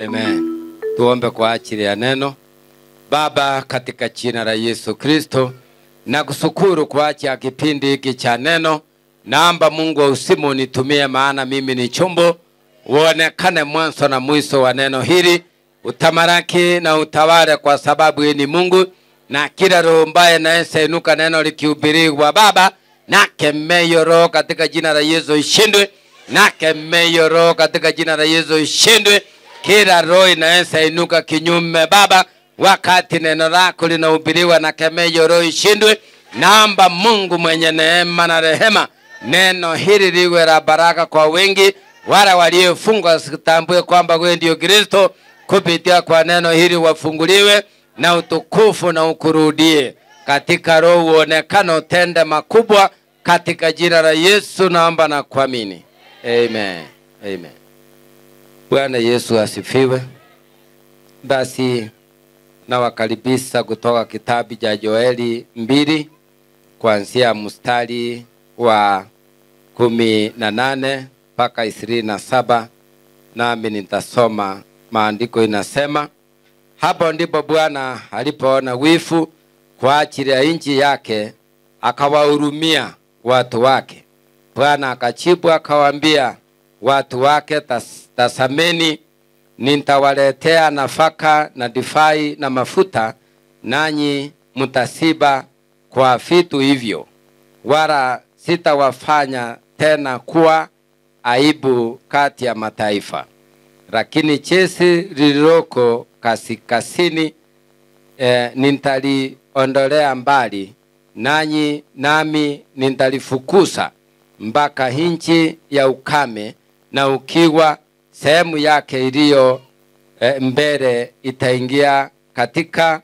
Amen. Tuombe kwa ajili ya neno. Baba, katika jina la Yesu Kristo, nakushukuru kwa ajili ya kipindi hiki cha neno. Naomba Mungu wa uzima unitumie, maana mimi ni chombo. Uonekane mwanzo na mwisho wa neno hili. Utamaraki na utawale, kwa sababu yeye ni Mungu. Na kila roho mbaya naesa inuka neno likihubiriwa Baba, na kemeyo roho katika jina la Yesu ishindwe. Na kemeyo roho katika jina la Yesu ishindwe. Kila roho inaesa inuka kinyume Baba, wakati neno lako linahubiriwa, na kemeyo roho ishindwe. Naomba Mungu mwenye neema na rehema, neno hili liwe la baraka kwa wengi. Wale waliofungwa wasitambue kwamba wewe ndio Kristo. Kupitia kwa neno hili wafunguliwe, na utukufu na ukurudie. Katika roho uonekane utende makubwa, katika jina la Yesu naomba na kuamini. Amen. Amen. Bwana Yesu asifiwe. Basi nawakaribisha kutoka kitabu cha Joeli 2 kuanzia mstari wa 18 mpaka 27, nami nitasoma. Maandiko inasema, hapo ndipo Bwana alipoona wivu kwa ajili ya nchi yake, akawahurumia watu wake. Bwana akajibu akawaambia watu wake, tazameni, nitawaletea nafaka na divai na mafuta, nanyi mtashiba kwa vitu hivyo, wala sitawafanya tena kuwa aibu kati ya mataifa. Lakini jeshi lililoko kaskazini nitaliondolea mbali, nami nitalifukuza mpaka nchi ya ukame na ukiwa. Sehemu yake iliyo mbele itaingia katika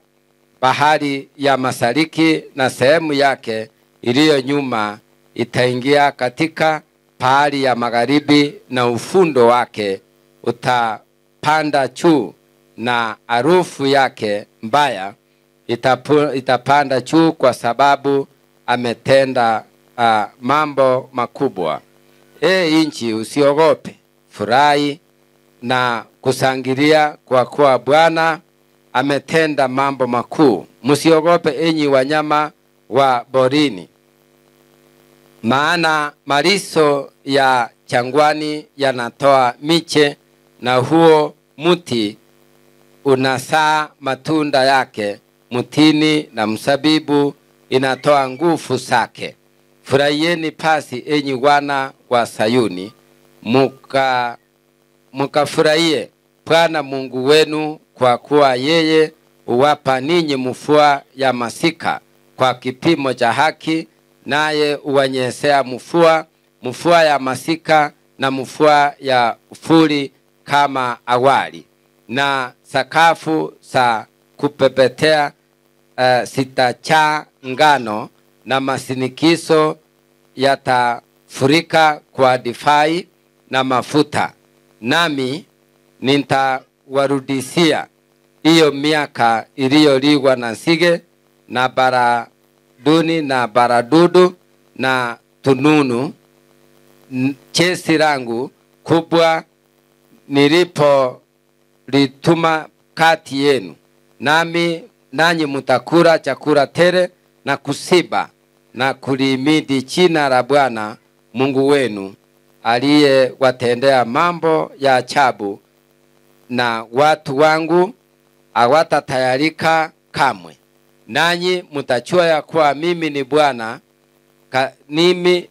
bahari ya mashariki, na sehemu yake iliyo nyuma itaingia katika bahari ya magharibi, na ufundo wake utapanda juu, na harufu yake mbaya itapanda juu, kwa sababu ametenda mambo makubwa. Nchi, usiogope, furahi na kushangilia, kwa kuwa Bwana ametenda mambo makuu. Msiogope enyi wanyama wa porini, maana malisho ya jangwani yanatoa miche, na huo mti unazaa matunda yake. Mtini na mzabibu inatoa nguvu zake. Furahieni basi enyi wana wa Sayuni, mukafurahie Bwana Mungu wenu, kwa kuwa yeye huwapa ninyi mvua ya masika kwa kipimo cha haki, naye uwanyeshea mvua ya masika na mvua ya ufuri kama awali. Na sakafu za kupepetea sitachaa ngano, na masinikizo yatafurika kwa divai na mafuta. Nami nitawarudishia hiyo miaka iliyoliwa na nzige na baraduni na baradudu na tununu, jeshi langu kubwa nilipolituma kati yenu. Nanyi mtakula chakula tele na kushiba, na kulihimidi jina la Bwana Mungu wenu, aliyewatendea mambo ya ajabu. Na watu wangu hawatatayarika kamwe. Nanyi mtajua ya kuwa mimi ni Bwana,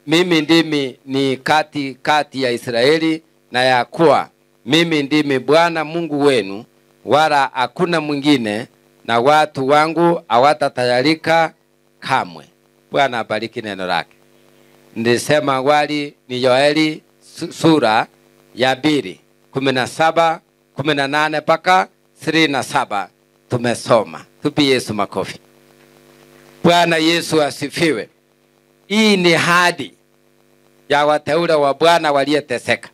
mimi ndimi ni kati ya Israeli, na ya kuwa mimi ndimi Bwana Mungu wenu, wala hakuna mwingine, na watu wangu hawatatayarika kamwe. Bwana abariki neno lake. Nilisema awali ni Joeli sura ya 2, 17, 18 mpaka 27 tumesoma. Tupi Yesu makofi. Bwana Yesu asifiwe. Hii ni hadi ya wateule wa Bwana waliyeteseka,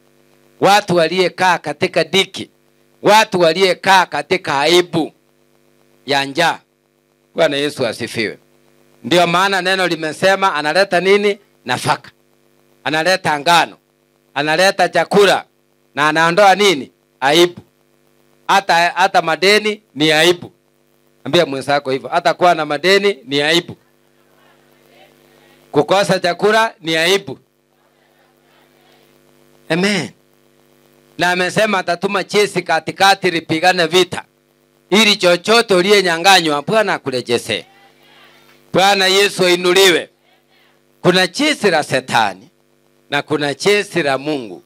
watu waliyekaa katika dhiki, watu waliyekaa katika aibu ya njaa. Bwana Yesu asifiwe. Ndio maana neno limesema analeta nini? Nafaka, analeta ngano, analeta chakula, na anaondoa nini? Aibu. hata madeni ni aibu. Ambia mwenzako hivyo, hata kuwa na madeni ni aibu. Kukosa chakula ni aibu. Amen. Na amesema atatuma jeshi katikati lipigane vita, ili chochote uliyenyang'anywa Bwana akurejeshe. Bwana Yesu ainuliwe. Kuna jeshi la Shetani na kuna jeshi la Mungu,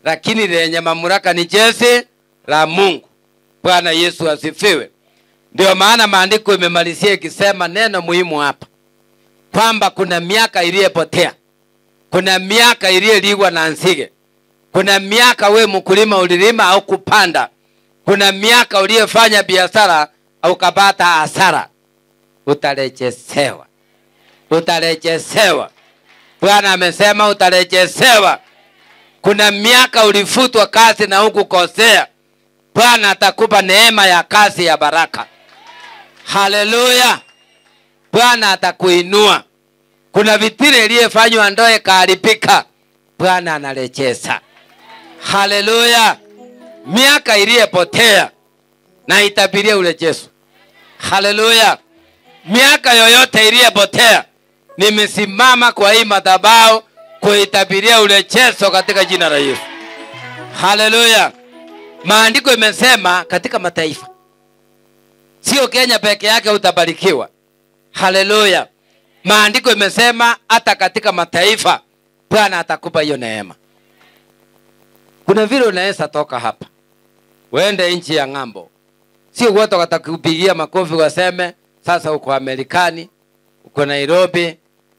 lakini lenye mamlaka ni jeshi la Mungu. Bwana Yesu asifiwe. Ndio maana maandiko imemalizia ikisema neno muhimu hapa, kwamba kuna miaka iliyopotea, kuna miaka iliyoliwa na nzige, kuna miaka we mkulima ulilima au kupanda, kuna miaka uliyofanya biashara au kapata hasara. Utarejeshewa, utarejeshewa. Bwana amesema utarejeshewa. Kuna miaka ulifutwa kazi na hukukosea, Bwana atakupa neema ya kazi ya baraka. Haleluya. Bwana atakuinua. Kuna vitire iliyofanywa ndoa ikaharibika, Bwana anarejesha. Haleluya. Miaka iliyopotea na itabiria urejesho. Haleluya. Miaka yoyote iliyopotea, nimesimama kwa hii madhabahu kuitabiria urejesho katika jina la Yesu. Haleluya. Maandiko imesema katika mataifa, sio Kenya peke yake utabarikiwa. Haleluya. Maandiko imesema hata katika mataifa Bwana atakupa hiyo neema. Kuna vile unaweza toka hapa uende nchi ya ng'ambo, sio wote watakupigia makofi waseme sasa uko Amerikani, uko Nairobi,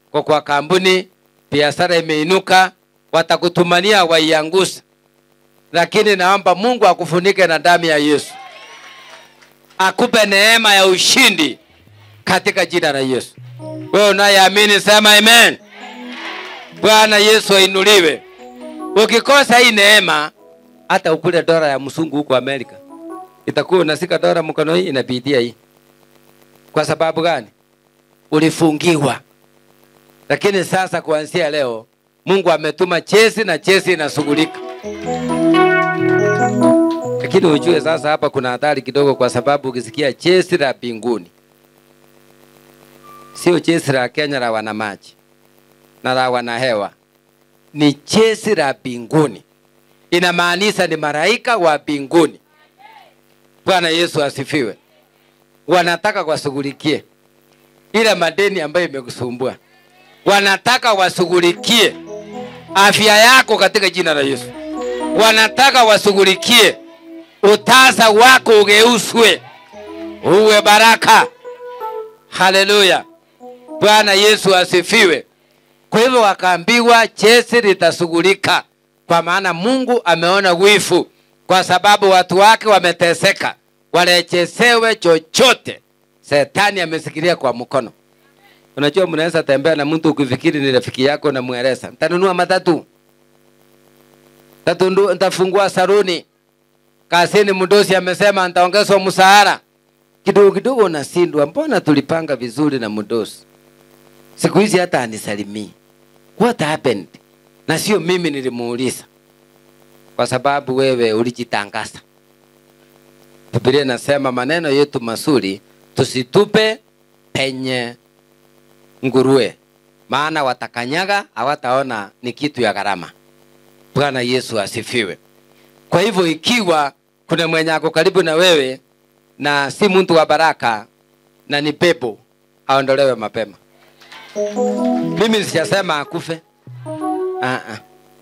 uko kwa kampuni, biashara imeinuka, watakutumania waiangusha. Lakini naomba Mungu akufunike na damu ya Yesu, akupe neema ya ushindi katika jina la Yesu. Wewe unayeamini sema amen. Bwana Yesu ainuliwe. Ukikosa hii neema, hata ukule dola ya msungu huko Amerika, itakuwa unasika dola mkono hii inapitia hii. Kwa sababu gani? Ulifungiwa. Lakini sasa kuanzia leo Mungu ametuma jeshi na jeshi inashughulika. Lakini ujue sasa hapa kuna hatari kidogo, kwa sababu ukisikia jeshi la mbinguni, sio jeshi la Kenya la wanamaji na la wanahewa, ni jeshi la mbinguni. Inamaanisha ni malaika wa mbinguni. Bwana Yesu asifiwe. Wanataka washughulikie ile madeni ambayo imekusumbua. Wanataka washughulikie afya yako katika jina la Yesu. Wanataka washughulikie utasa wako ugeuswe uwe baraka. Haleluya. Bwana Yesu asifiwe. Kwa hivyo wakaambiwa jeshi litashughulika, kwa maana Mungu ameona wivu kwa sababu watu wake wameteseka. Warejeshewe chochote Shetani amesikilia kwa mkono. Unajua mnaweza tembea na mtu ukifikiri ni rafiki yako na mueleza, nitanunua matatu, nitafungua saruni, kazini mdosi amesema nitaongezwa mshahara. Kidogo kidogo unashindwa, mbona tulipanga vizuri na mdosi? Siku hizi hata anisalimii. What happened? Na sio mimi nilimuuliza. Kwa sababu wewe ulijitangaza. Biblia inasema maneno yetu mazuri tusitupe penye nguruwe, maana watakanyaga, hawataona ni kitu ya gharama. Bwana Yesu asifiwe. Kwa hivyo ikiwa kuna mwenye ako karibu na wewe na si mtu wa baraka na ni pepo, aondolewe mapema. Mimi sijasema akufe.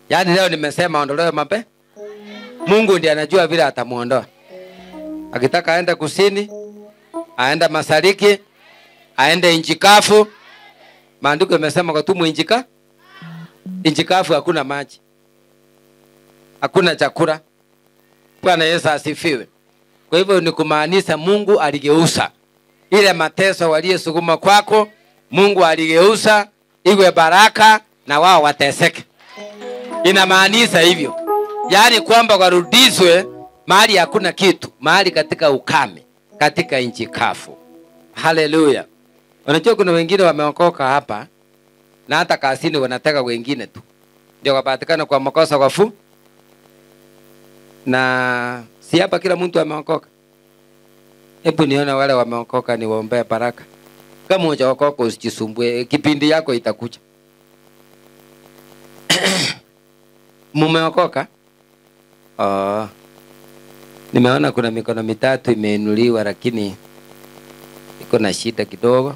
Yaani leo nimesema aondolewe mapema. Mungu ndiye anajua vile atamuondoa. Akitaka aende kusini, aende mashariki, aende nchi kavu. Maandiko yamesema kwa tumu nchi kavu hakuna maji, hakuna chakula. Bwana Yesu asifiwe. Kwa hivyo ni kumaanisha Mungu aligeuza ile mateso waliyosukuma kwako, Mungu aligeuza iwe baraka na wao wateseke. Inamaanisha hivyo. Yaani kwamba warudishwe mahali hakuna kitu, mahali katika ukame, katika nchi kavu. Haleluya. Unajua kuna wengine wameokoka hapa na hata kazini wanataka wengine tu ndio wapatikana kwa makosa wafu. Na Si hapa kila mtu ameokoka? Hebu niona wale wameokoka niwaombee baraka. Kama hujaokoka usijisumbue, kipindi yako itakuja. Mumeokoka? Nimeona kuna mikono mitatu imeinuliwa lakini iko na shida kidogo.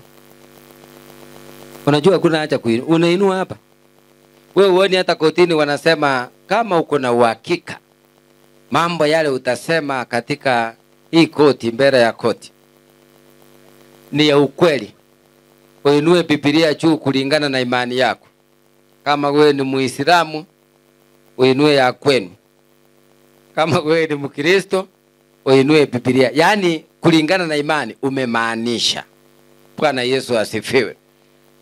Unajua kuna haja unainua hapa. Wewe uone hata kotini wanasema kama uko na uhakika mambo yale utasema katika hii koti, mbele ya koti, ni ya ukweli, uinue Biblia juu kulingana na imani yako. Kama wewe ni Muislamu, uinue ya kwenu. Kama wewe ni Mkristo, uinue Biblia. Yaani kulingana na imani umemaanisha. Bwana Yesu asifiwe.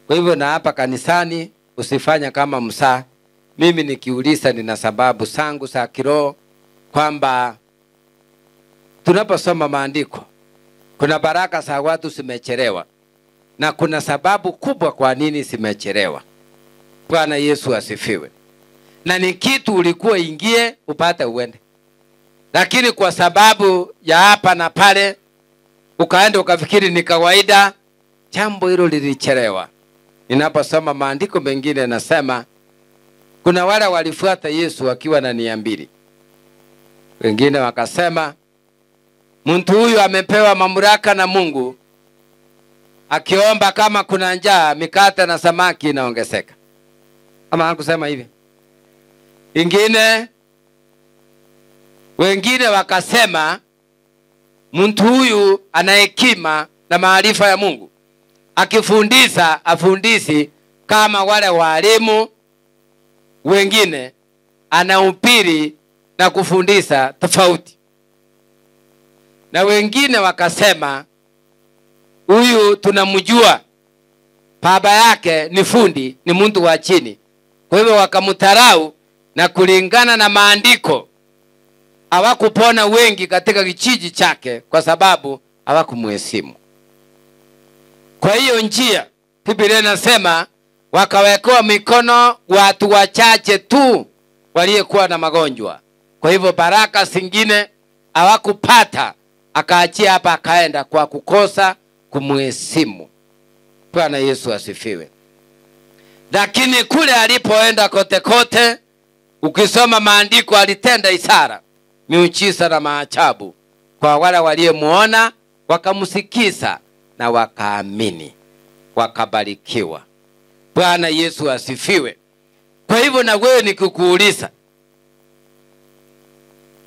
Kwa hivyo na hapa kanisani usifanya kama msaa. Mimi nikiuliza nina sababu zangu za kiroho kwamba tunaposoma maandiko kuna baraka za watu zimechelewa na kuna sababu kubwa kwa nini zimechelewa. Bwana Yesu asifiwe. Na ni kitu ulikuwa ingie upate uende, lakini kwa sababu ya hapa na pale ukaenda ukafikiri ni kawaida, jambo hilo lilichelewa. Ninaposoma maandiko mengine nasema kuna wale walifuata Yesu wakiwa na nia mbili. Wengine wakasema mtu huyu amepewa mamlaka na Mungu, akiomba kama kuna njaa mikate na samaki inaongezeka. Ama hakusema hivi? Wengine wakasema mtu huyu ana hekima na maarifa ya Mungu, akifundisha afundisi kama wale walimu wengine, anahubiri na kufundisha tofauti. Na wengine wakasema huyu tunamjua, baba yake ni fundi, ni mtu wa chini. Kwa hivyo wakamtarau, na kulingana na maandiko hawakupona wengi katika kijiji chake kwa sababu hawakumheshimu. Kwa hiyo njia Biblia inasema wakawekewa mikono watu wachache tu waliokuwa na magonjwa. Kwa hivyo baraka zingine hawakupata, akaachia hapa akaenda kwa kukosa kumheshimu. Bwana Yesu asifiwe. Lakini kule alipoenda kote kote, ukisoma maandiko alitenda ishara, miujiza na maajabu kwa wale waliomuona, wakamsikiza na wakaamini, wakabarikiwa. Bwana Yesu asifiwe. Kwa hivyo na wewe nikikuuliza,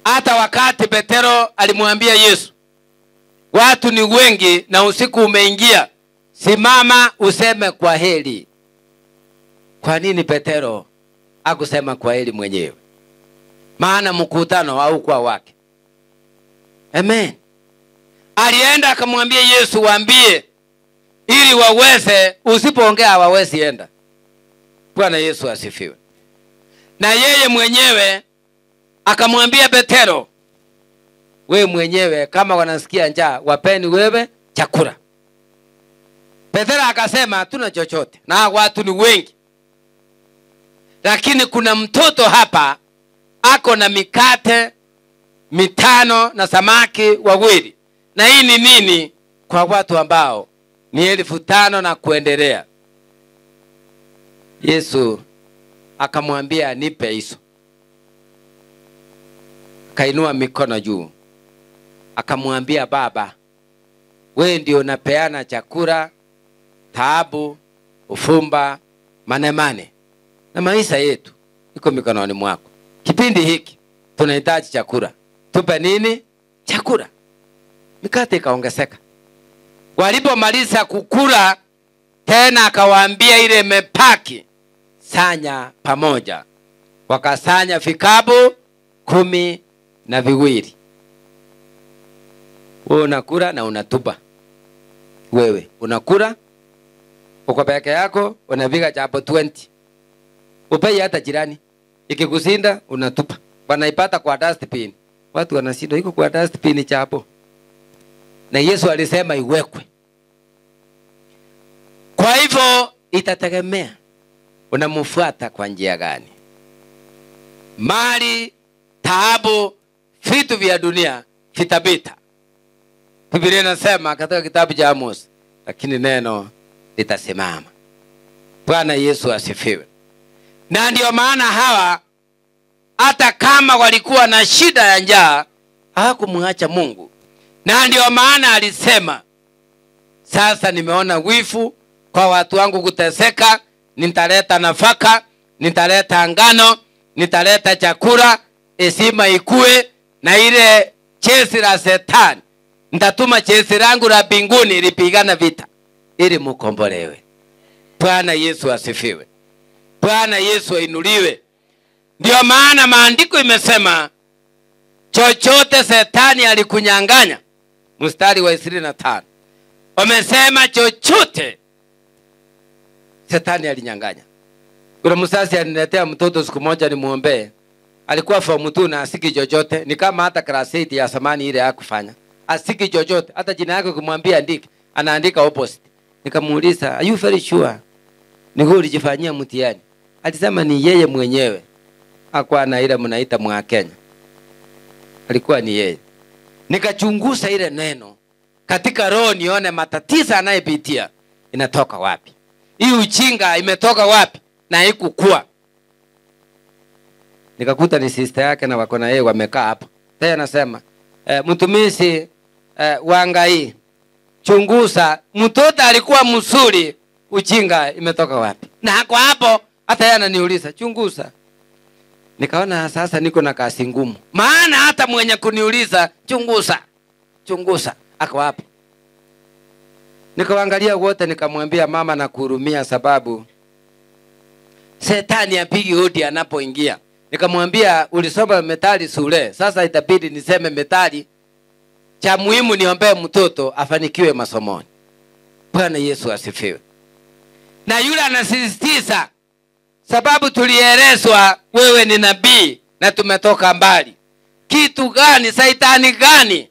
hata wakati Petero alimwambia Yesu watu ni wengi na usiku umeingia, simama useme kwa heri. Kwa nini Petero hakusema kwa heri mwenyewe? Maana mkutano haukuwa wake. Amen. Alienda akamwambia Yesu, waambie ili waweze, usipoongea hawawezi enda. Bwana Yesu asifiwe. Na yeye mwenyewe akamwambia Petero, wewe mwenyewe kama wanasikia njaa, wapeni wewe chakula. Petero akasema hatuna chochote na watu ni wengi, lakini kuna mtoto hapa ako na mikate 5 na samaki 2. Na hii ni nini kwa watu ambao ni 5,000 na kuendelea? Yesu akamwambia nipe hizo. Akainua mikono juu akamwambia, Baba, wewe ndio unapeana chakula, taabu, ufumba, manemane, na maisha yetu iko mikononi mwako. Kipindi hiki tunahitaji chakula, tupe nini? Chakula. Mikate ikaongezeka. Walipomaliza kukula tena akawaambia ile imepaki sanya pamoja. Wakasanya vikapu 12. Wewe unakula na unatupa. Wewe unakula uko peke yako, unapiga chapo 20. Upai hata jirani. Ikikusinda unatupa. Wanaipata kwa dustbin. Watu wanashinda iko kwa dustbin chapo. Na Yesu alisema iwekwe. Kwa hivyo itategemea unamfuata kwa njia gani. Mali, taabu, vitu vya dunia vitapita. Biblia inasema katika kitabu cha Amos, lakini neno litasimama. Bwana Yesu asifiwe. Na ndio maana hawa hata kama walikuwa na shida ya njaa hawakumwacha Mungu. Na ndio maana alisema, sasa nimeona wivu kwa watu wangu kuteseka, nitaleta nafaka, nitaleta ngano, nitaleta chakula, heshima ikue, na ile jeshi la Shetani nitatuma jeshi langu la mbinguni lipigana vita ili mkombolewe. Bwana Yesu asifiwe. Bwana Yesu ainuliwe. Ndio maana maandiko imesema chochote Shetani alikunyang'anya, mstari wa 25. Wamesema chochote Shetani alinyang'anya. Kuna msasi aliniletea mtoto siku moja nimuombe. Alikuwa form 2 na asiki chochote, ni kama hata class 8 ya zamani ile hakufanya. Asiki chochote, hata jina yake kumwambia andike, anaandika opposite. Nikamuuliza, "Are you very sure?" Niko ulijifanyia mtihani. Alisema ni yeye mwenyewe. Hakuwa na ile mnaita mwa Kenya. Alikuwa ni yeye. Nikachunguza ile neno katika roho nione matatizo anayepitia inatoka wapi. Hii ujinga imetoka wapi na haikukua. Nikakuta ni sister yake na wako na yeye wamekaa hapa. Tena anasema, mtumishi Wangai, chunguza mtoto alikuwa mzuri, ujinga imetoka wapi. Na kwa hapo hata yeye ananiuliza, chunguza. Nikaona sasa niko na kazi ngumu. Maana hata mwenye kuniuliza chunguza ako hapo. Nikawaangalia wote nikamwambia, mama nakuhurumia sababu Shetani apigi hodi anapoingia. Nikamwambia, ulisoma Methali shule, sasa itabidi niseme Methali. Cha muhimu niombee mtoto afanikiwe masomoni. Bwana Yesu asifiwe. Na yule anasisitiza, sababu tulielezwa wewe ni nabii na tumetoka mbali. Kitu gani, Shetani gani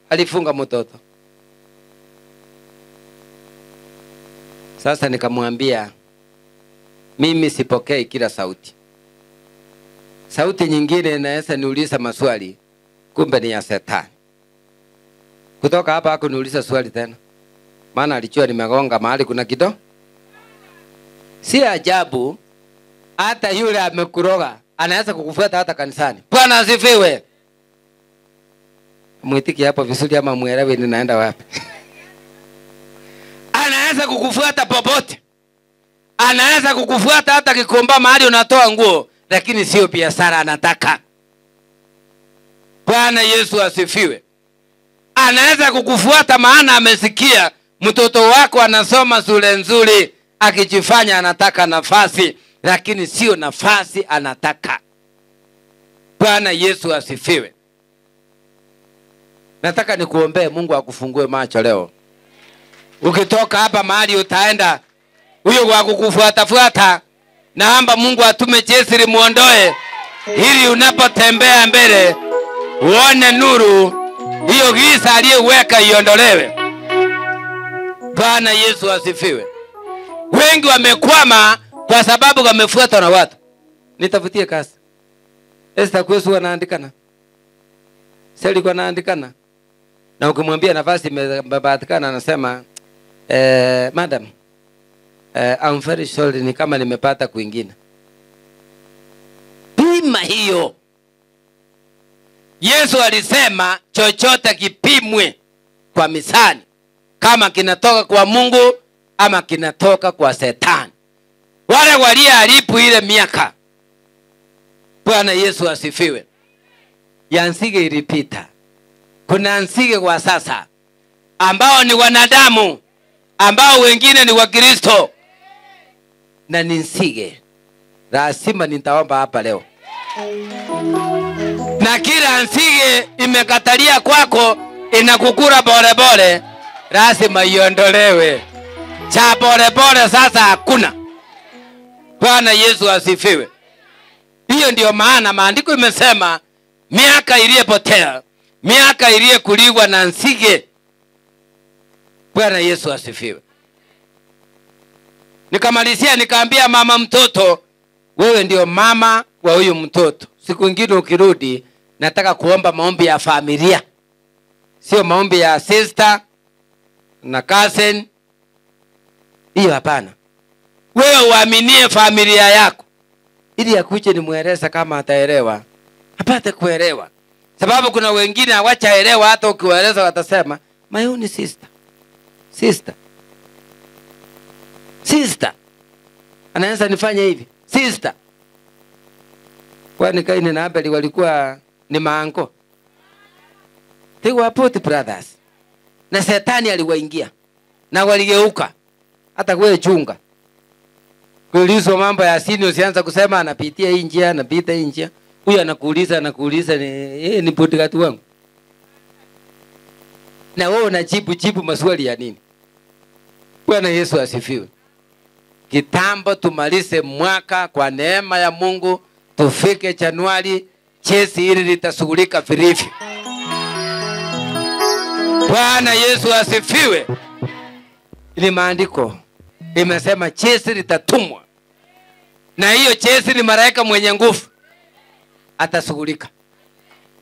alifunga mtoto? Sasa nikamwambia, mimi sipokei kila sauti. Sauti nyingine inaweza niuliza maswali, kumbe ni ya Shetani. Kutoka hapa hakuniuliza swali tena. Maana alijua nimegonga mahali kuna kitu. Si ajabu hata yule amekuroga anaweza kukufuata hata kanisani. Bwana asifiwe. Mwitiki hapo vizuri ama muelewe ninaenda wapi. Anaweza kukufuata popote. Anaweza kukufuata hata Kikomba mahali unatoa nguo, lakini sio biashara anataka. Bwana Yesu asifiwe. Anaweza kukufuata maana amesikia mtoto wako anasoma shule nzuri, akijifanya anataka nafasi, lakini sio nafasi anataka. Bwana Yesu asifiwe. Nataka nikuombee Mungu akufungue macho leo. Ukitoka hapa mahali utaenda, huyo wa kukufuata, naomba Mungu atume jeshi limuondoe, ili unapotembea mbele uone nuru, hiyo giza aliyeweka iondolewe. Bwana Yesu asifiwe. Wengi wamekwama kwa sababu wamefuatwa na watu. Nitafutie kazi. Esther Kwesu wanaandikana. Seli kwa naandikana. Na ukimwambia nafasi imepatikana anasema, madam, I'm very sorry, ni kama nimepata kwingine. Pima hiyo. Yesu alisema chochote kipimwe kwa mizani, kama kinatoka kwa Mungu ama kinatoka kwa Shetani. Wale walioharibu ile miaka, Bwana Yesu asifiwe, ya nzige ilipita. Kuna nzige kwa sasa ambao ni wanadamu, ambao wengine ni Wakristo, na ni nzige. Lazima nitaomba hapa leo. Na kila nzige imekatalia kwako, inakukura bole bole, lazima iondolewe. Cha bole bole sasa hakuna. Bwana Yesu asifiwe. Hiyo ndio maana maandiko imesema miaka iliyopotea, miaka iliyokuliwa na nzige. Bwana Yesu asifiwe. Nikamalizia nikaambia mama mtoto, wewe ndio mama wa huyu mtoto. Siku nyingine ukirudi nataka kuomba maombi ya familia. Sio maombi ya sister na cousin. Hiyo hapana. Wewe uaminie familia yako. Ili akuje nimueleza kama ataelewa. Apate kuelewa. Sababu kuna wengine hawachaelewa, hata ukiwaeleza watasema, "My own sister." Sister. Sister. Anaanza nifanye hivi. Sister. Kwani Kaini na Abeli walikuwa ni maango? They were both brothers. Na Shetani aliwaingia. Na waligeuka. Hata wewe chunga. Kuulizwa mambo ya sini usianza kusema anapitia hii njia, anapita hii njia. Huyu anakuuliza ni bodyguard wangu. Na wewe unajibu maswali ya nini? Bwana Yesu asifiwe. Kitambo tumalize mwaka kwa neema ya Mungu, tufike Januari, chesi hili litashughulika vilivyo. Bwana Yesu asifiwe. Ile maandiko imesema chesi litatumwa. Na hiyo chesi ni malaika mwenye nguvu. Atashughulika.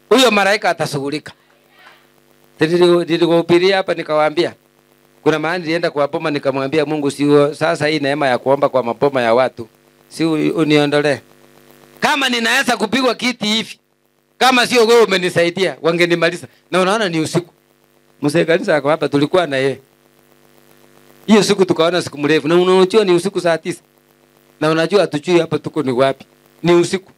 Huyo malaika atashughulika. Nilikuhubiria hapa nikawaambia. Kuna mahali nilienda kwa boma nikamwambia Mungu, sio sasa hii neema ya kuomba kwa maboma ya watu, si uniondolee. Kama ninaweza kupigwa kiti hivi, kama sio wewe umenisaidia, wangenimaliza. Na unaona ni usiku. Mzee kanisa yako hapa tulikuwa na yeye. Hiyo siku tukaona siku mrefu. Na unajua ni usiku saa 9. Na unajua hatujui hapa tuko ni wapi. Ni usiku.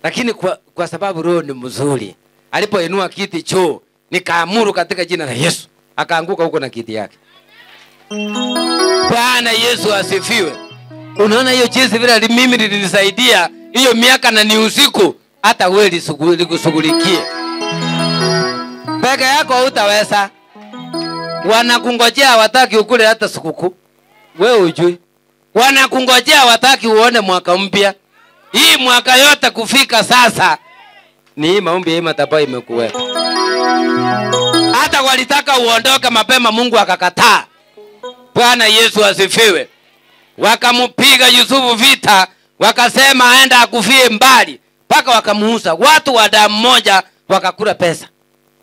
Lakini kwa sababu roho ni mzuri, alipoinua kiti choo, nikaamuru katika jina la Yesu, akaanguka huko na kiti yake. Bwana Yesu asifiwe. Unaona hiyo jinsi vile mimi nilinisaidia hiyo miaka na ni usiku, hata wewe likushughulikie. Peke yako hutaweza. Wanakungojea wataki ukule hata sikukuu. Wewe ujui. Wanakungojea wataki uone mwaka mpya. Hii mwaka yote kufika sasa ni hii maombi hii madhabahu imekuweka. Hata walitaka uondoke mapema, Mungu akakataa. Bwana Yesu asifiwe. Wakamupiga Yusufu vita, wakasema aenda akufie mbali, paka wakamuuza. Watu wa damu moja wakakula pesa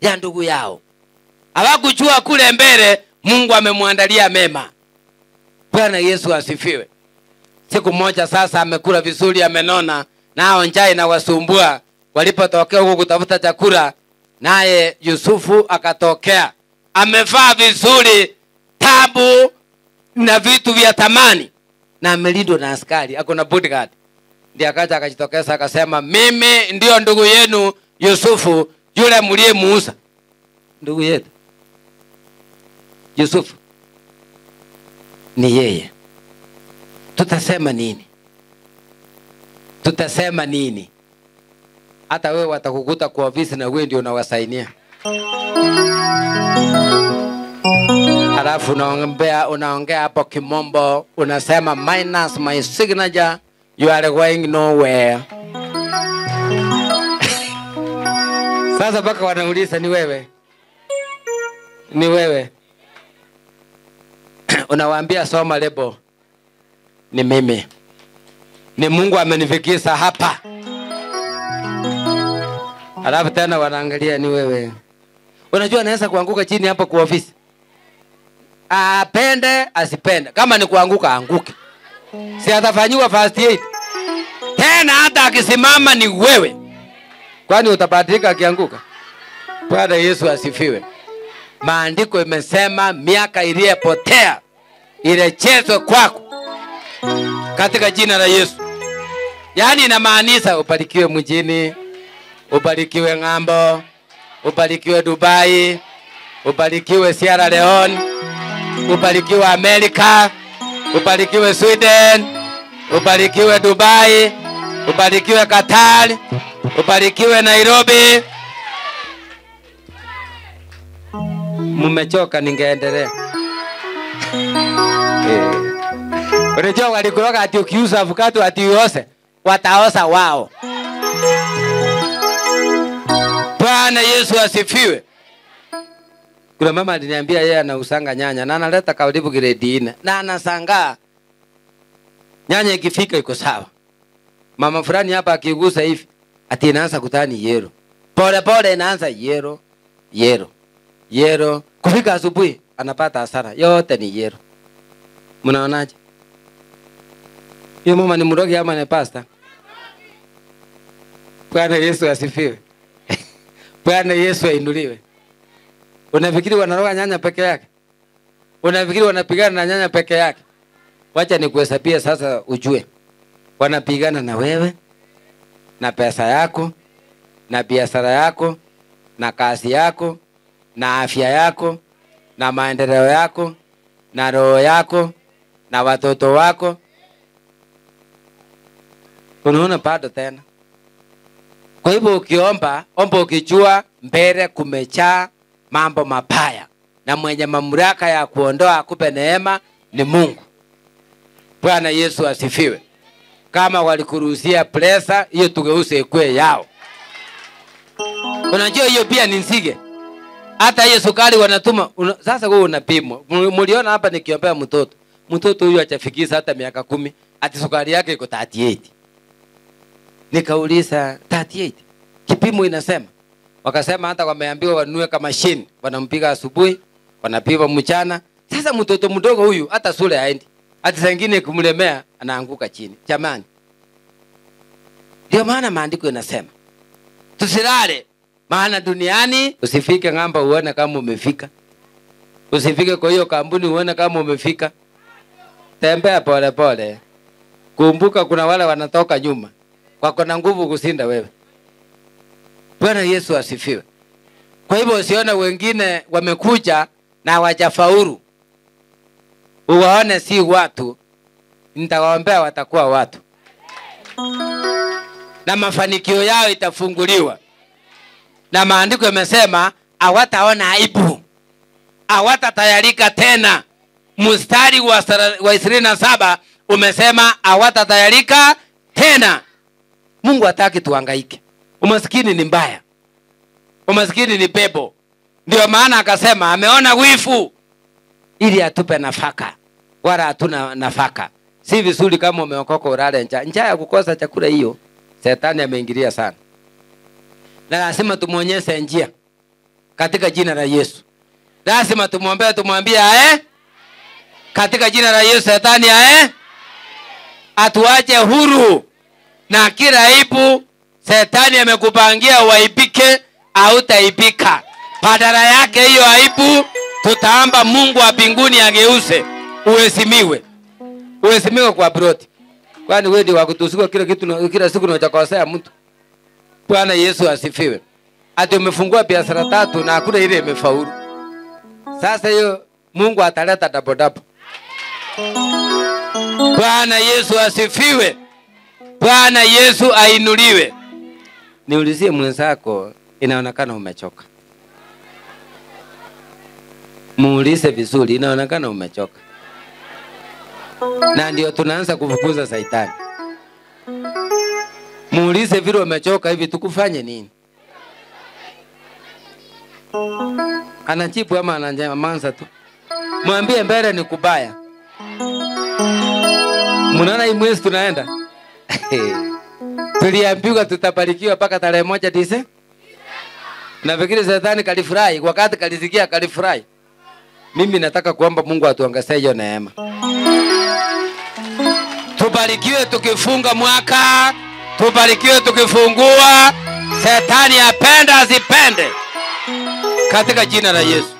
ya ndugu yao. Hawakujua kule mbele Mungu amemwandalia mema. Bwana Yesu asifiwe. Siku moja sasa amekula vizuri, amenona, nao njaa inawasumbua. Walipotokea huko kutafuta chakula, naye Yusufu akatokea. Amevaa vizuri, tabu na vitu vya thamani, na amelindwa na askari, ako na bodyguard. Ndiye akaja akajitokeza akasema, "Mimi ndio ndugu yenu Yusufu, yule mliyemuuza." Ndugu yetu Yusufu ni yeye. Tutasema nini? Tutasema nini? Hata wewe watakukuta kwa ofisi na wewe ndio unawasainia. Halafu unaongea hapo kimombo, unasema minus my signature, you are going nowhere. Sasa baka wanauliza ni wewe. Ni wewe. Unawaambia soma lebo. Ni mimi. Ni Mungu amenifikisha hapa. Halafu tena wanaangalia ni wewe. Unajua anaweza kuanguka chini hapa kwa ofisi. Apende asipende. Kama ni kuanguka anguke. Si atafanywa first aid. Tena hata akisimama ni wewe. Kwani utabadilika akianguka? Bwana Yesu asifiwe. Maandiko imesema miaka iliyopotea irejeshwe kwako katika jina la Yesu. Yaani inamaanisha ubarikiwe mjini, ubarikiwe ng'ambo, ubarikiwe Dubai, ubarikiwe Sierra Leone, ubarikiwe Amerika, ubarikiwe Sweden, ubarikiwe Dubai, ubarikiwe Qatar, ubarikiwe Nairobi. Mmechoka ningeendelea. Unajua walikuroga ati ukiuza avocado ati uose, wataosa wao. Bwana Yesu asifiwe. Kuna mama aliniambia yeye anausanga nyanya na analeta karibu grade 4 na anashangaa nyanya ikifika iko sawa. Mama fulani hapa akigusa hivi ati inaanza kutani yero. Pole pole inaanza yero, yero, yero. Kufika asubuhi anapata hasara. Yote ni yero. Mnaonaje? Hiyo mama ni mrogi ama ni pasta? Bwana Yesu asifiwe. Bwana Yesu ainuliwe. Unafikiri wanaroga nyanya peke yake? Unafikiri wanapigana na nyanya peke yake? Wacha nikuhesabie sasa ujue. Wanapigana na wewe, na pesa yako, na biashara yako, na kazi yako, na afya yako, na maendeleo yako, na roho yako, na watoto wako. Unaona bado tena. Kwa hivyo ukiomba, omba ukijua mbele kumejaa mambo mabaya, na mwenye mamlaka ya kuondoa akupe neema ni Mungu. Bwana Yesu asifiwe. Kama walikuruhusia presa, hiyo tugeuze ikue yao. Unajua hiyo pia ni nzige. Hata hiyo sukari wanatuma. Sasa wewe unapimwa. Mliona hapa nikiombea mtoto. Mtoto huyu hajafikisha hata miaka 10, ati sukari yake iko 38. Nikauliza 38. Kipimo inasema. Wakasema hata wameambiwa wanunue kama machine, wanampiga asubuhi, wanapima mchana. Sasa mtoto mdogo huyu hata shule haendi. Hata zingine kumlemea anaanguka chini. Jamani. Ndio maana maandiko yanasema tusilale, maana duniani usifike ng'amba uone kama umefika. Usifike kwa hiyo kampuni uone kama umefika. Tembea pole pole. Kumbuka kuna wale wanatoka nyuma. Wako na nguvu kushinda wewe. Bwana Yesu asifiwe. Kwa hivyo usione wengine wamekuja na hawajafaulu. Uwaone si watu, nitawaombea watakuwa watu. Na mafanikio yao itafunguliwa. Na maandiko yamesema hawataona aibu. Hawatatayarika tena. Mstari wa 27 umesema hawatatayarika tena. Mungu hataki tuhangaike. Umaskini ni mbaya. Umaskini ni pepo. Ndio maana akasema ameona wifu ili atupe nafaka. Wala hatuna nafaka. Si vizuri kama umeokoka ulale njaa. Njaa ya kukosa chakula hiyo, Shetani ameingilia sana. Na lazima tumuonyeshe njia katika jina la Yesu. Lazima tumwambie katika jina la Yesu Shetani atuache huru. Na kila aibu Shetani amekupangia waibike au taibika. Badala yake hiyo aibu tutaomba Mungu wa mbinguni ageuze uheshimiwe. Uheshimiwe kwa broti. Kwani wewe ndio wakutusikia kila kitu kila siku unachokosea mtu. Bwana Yesu asifiwe. Ati umefungua biashara 3 na hakuna ile imefaulu. Sasa hiyo Mungu ataleta dabodapo. Bwana Yesu asifiwe. Bwana Yesu ainuliwe. Niulizie mwenzako, inaonekana umechoka. Muulize vizuri, inaonekana umechoka. Na ndio tunaanza kufukuza Shetani. Muulize vile umechoka hivi tukufanye nini? Anajibu ama ananyamaza tu. Mwambie mbele ni kubaya. Mnaona hii mwezi tunaenda? Tuliambiwa tutabarikiwa mpaka tarehe 1 Disemba. Nafikiri Shetani kalifurahi, wakati kalisikia kalifurahi. Mimi nataka kuomba Mungu atuongezee hiyo neema. Tubarikiwe tukifunga mwaka, tubarikiwe tukifungua. Shetani apenda asipende, katika jina la Yesu.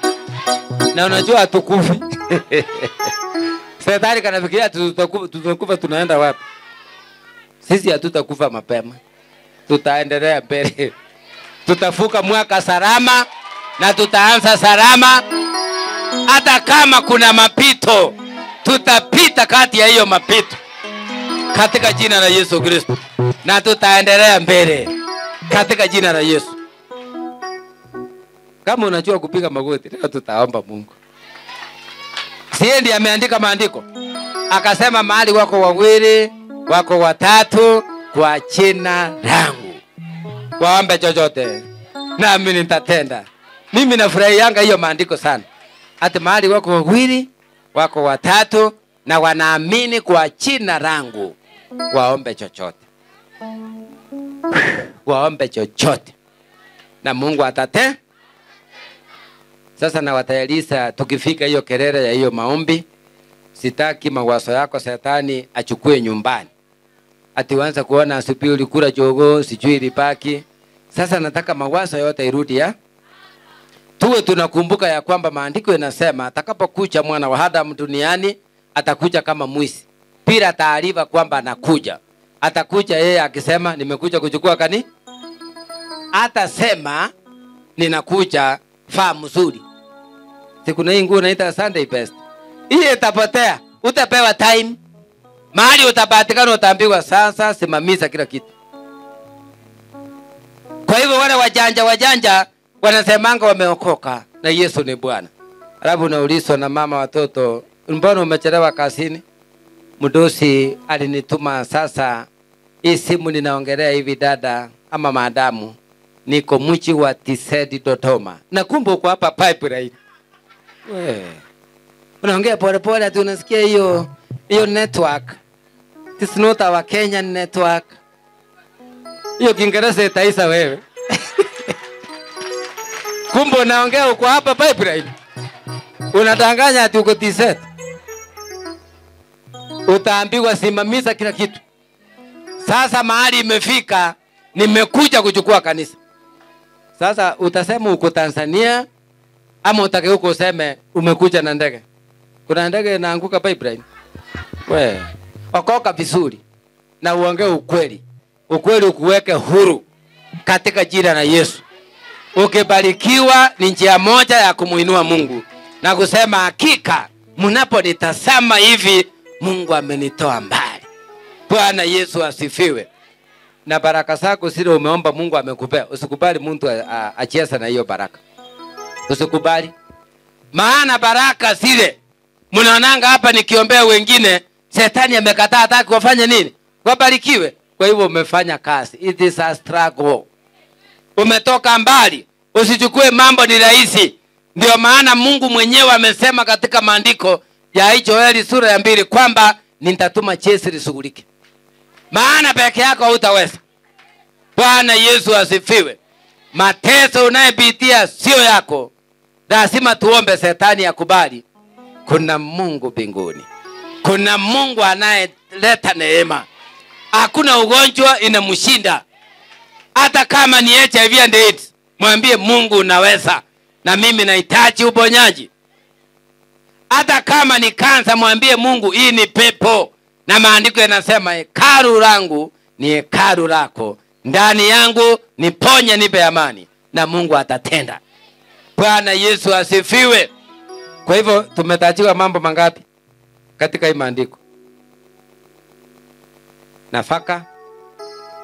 Na unajua hatukufi. Shetani kanafikiria tutakufa tunaenda wapi? Sisi hatutakufa mapema. Tutaendelea mbele. Tutafuka mwaka salama na tutaanza salama. Hata kama kuna mapito, tutapita kati ya hiyo mapito, katika jina la Yesu Kristo. Na tutaendelea mbele katika jina la Yesu. Kama unajua kupiga magoti, leo tutaomba Mungu. Siendi ameandika maandiko. Akasema mahali wako wawili, wako watatu kwa jina langu, waombe chochote nami nitatenda. Mimi nafurahianga hiyo maandiko sana. Ati mahali wako wawili, wako watatu na wanaamini kwa jina langu, waombe chochote. Waombe chochote. na Mungu atate. Sasa na watayalisha tukifika hiyo kelele ya hiyo maombi, sitaki mawazo yako Shetani achukue nyumbani. Ati uanze kuona asubuhi ulikula jogo, sijui ilipaki. Sasa nataka mawazo yote irudi ya. Tuwe tunakumbuka ya kwamba maandiko yanasema atakapokuja mwana wa Adamu duniani atakuja kama mwizi. Bila taarifa kwamba anakuja. Atakuja yeye akisema nimekuja kuchukua kani? Atasema ninakuja faa mzuri. Siku na hii nguo naita Sunday best. Hii itapotea. Utapewa time. Mahali utapatikana utaambiwa sasa simamisha kila kitu. Kwa hivyo wale wajanja wanasemanga wameokoka na Yesu ni Bwana. Alafu unaulizwa na mama watoto, mbona umechelewa kazini? Mdosi alinituma sasa. Hii simu ninaongelea hivi dada ama maadamu. Niko mji wa Tisedi Dodoma. Na kumbe uko hapa pipeline. Unaongea pole pole tu unasikia hiyo network. It is not our Kenyan network. Hiyo Kiingereza itaisa wewe. Kumbe unaongea uko hapa pipeline. Unadanganya ati uko Tisedi. Utaambiwa simamisha kila kitu. Sasa mahali imefika nimekuja kuchukua kanisa. Sasa utasema uko Tanzania ama utake huko useme umekuja na ndege. Kuna ndege inaanguka pipeline. Okoka vizuri na uongee ukweli. Ukweli ukuweke huru katika jina la Yesu. Ukibarikiwa ni njia moja ya kumuinua Mungu na kusema hakika mnaponitazama hivi Mungu amenitoa mbali. Bwana Yesu asifiwe. Na baraka zako zile umeomba Mungu amekupea. Usikubali mtu acheze na hiyo baraka. Usikubali. Maana baraka zile mnaonanga hapa nikiombea wengine, Shetani amekataa hataki wafanye nini? Wabarikiwe. Kwa hivyo umefanya kazi. It is a struggle. Umetoka mbali. Usichukue mambo ni rahisi. Ndio maana Mungu mwenyewe amesema katika maandiko ya Joeli sura ya 2 kwamba nitatuma jeshi lishughulike. Maana peke yako hutaweza. Bwana Yesu asifiwe. Mateso unayepitia sio yako. Lazima tuombe Shetani akubali. Kuna Mungu mbinguni. Kuna Mungu anayeleta neema. Hakuna ugonjwa inamshinda. Hata kama ni HIV and AIDS, mwambie Mungu unaweza. Na mimi nahitaji uponyaji. Hata kama ni kansa, mwambie Mungu hii ni pepo. Na maandiko yanasema hekalu langu ni hekalu lako. Ndani yangu niponye nipe amani. Na Mungu atatenda. Bwana Yesu asifiwe. Kwa hivyo tumetajiwa mambo mangapi katika hii maandiko? Nafaka,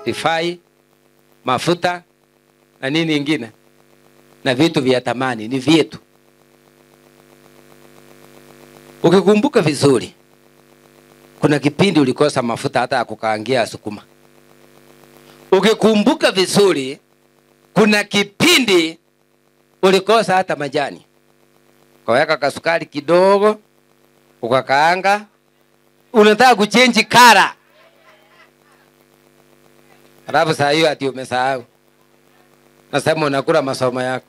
divai, mafuta na nini ingine? Na vitu vya thamani ni vyetu. Ukikumbuka vizuri, kuna kipindi ulikosa mafuta hata ya kukaangia sukuma. Ukikumbuka vizuri, kuna kipindi ulikosa hata majani. Ukaweka kasukari kidogo, ukakaanga, unataka kuchange kara. Alafu saa hiyo ati umesahau. Nasema unakula masomo yako.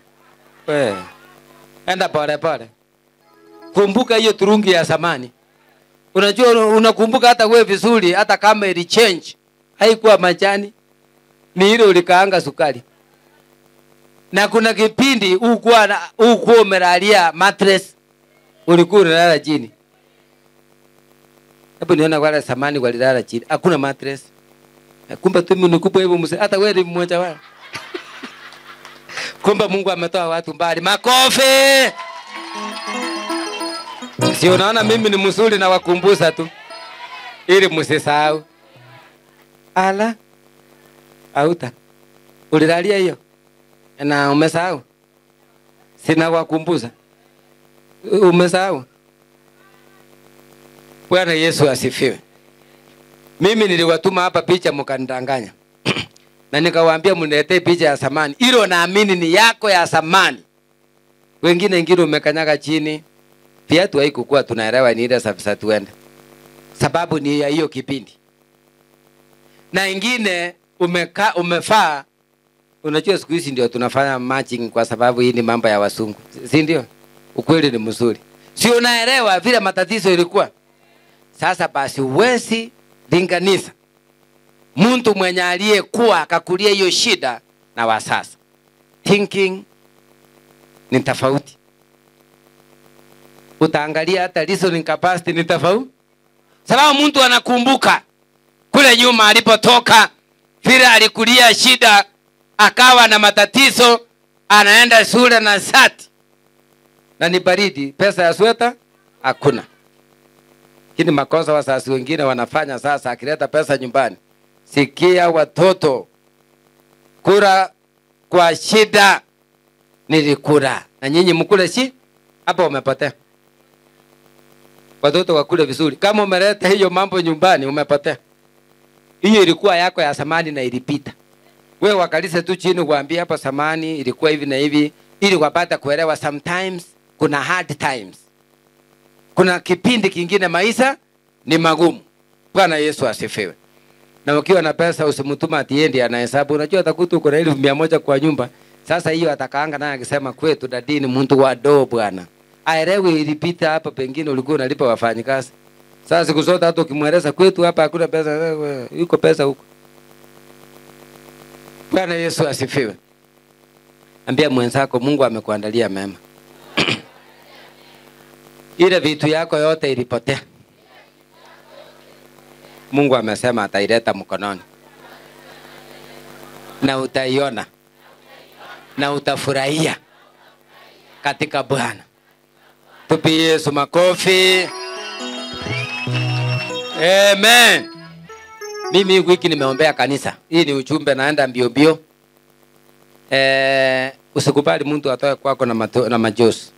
Enda pole pole. Kumbuka hiyo turungi ya zamani. Unajua unakumbuka hata wewe vizuri hata kama ili change. Haikuwa majani. Ni ile ulikaanga sukari. Na kuna kipindi ukuwa umelalia mattress, ulikuwa unalala chini. Hapo niona wale zamani walilala chini. Hakuna mattress. Kumbe tu mnikupa hivyo mzee. Hata wewe ni mmoja wao. Kumbe Mungu ametoa watu mbali. Makofi. Si unaona mimi ni mzuri na wakumbuza tu. Ili msisahau. Ala. Auta. Ulilalia hiyo. Na umesahau. Sina wakumbuza. Umesahau. Bwana Yesu asifiwe. Mimi niliwatuma hapa picha mkanidanganya. Na nikawaambia mniletee picha ya samani. Hilo naamini ni yako ya samani. Wengine ngine umekanyaga chini. Viatu haikuwa tunaelewa ni ile safisa tuende. Sababu ni ya hiyo kipindi. Na ingine umefaa Unajua siku hizi ndio tunafanya matching kwa sababu hii ni mambo ya wasungu. Si ndio? Ukweli ni mzuri. Si unaelewa vile matatizo ilikuwa? Sasa basi uwezi linganisha mtu mwenye aliyekuwa akakulia hiyo shida na wa sasa. Thinking ni tofauti. Utaangalia hata listening capacity ni tofauti. Sababu mtu anakumbuka kule nyuma alipotoka, vile alikulia shida, akawa na matatizo, anaenda shule na shati na ni baridi, pesa ya sweta hakuna. Hili makosa wazazi wengine wanafanya sasa, akileta pesa nyumbani. Sikia watoto, kula kwa shida, nilikula na nyinyi mkule si hapa, umepotea. Watoto wakule vizuri. Kama umeleta hiyo mambo nyumbani, umepotea. Hiyo ilikuwa yako ya zamani na ilipita. Wewe wakalise tu chini kuambia hapa zamani ilikuwa hivi na hivi, ili wapata kuelewa sometimes kuna hard times. Kuna kipindi kingine maisha ni magumu. Bwana Yesu asifiwe. Na ukiwa na pesa usimtuma atiendi anahesabu. Unajua atakuta uko na 1,100 kwa nyumba. Sasa hiyo atakaanga naye akisema kwetu dadini mtu wa doo bwana. Aelewe ilipita hapa, pengine ulikuwa unalipa wafanyikazi. Sasa siku zote hata ukimweleza kwetu hapa hakuna pesa, yuko pesa huko. Bwana Yesu asifiwe. Ambia mwenzako Mungu amekuandalia mema. Ile vitu yako yote ilipotea, Mungu amesema ataileta mkononi. Na utaiona. Na utafurahia katika Bwana. Tupi Yesu makofi. Amen. Mimi wiki nimeombea kanisa. Hii ni ujumbe naenda mbio mbio. Usikubali mtu atoe kwako na majosi.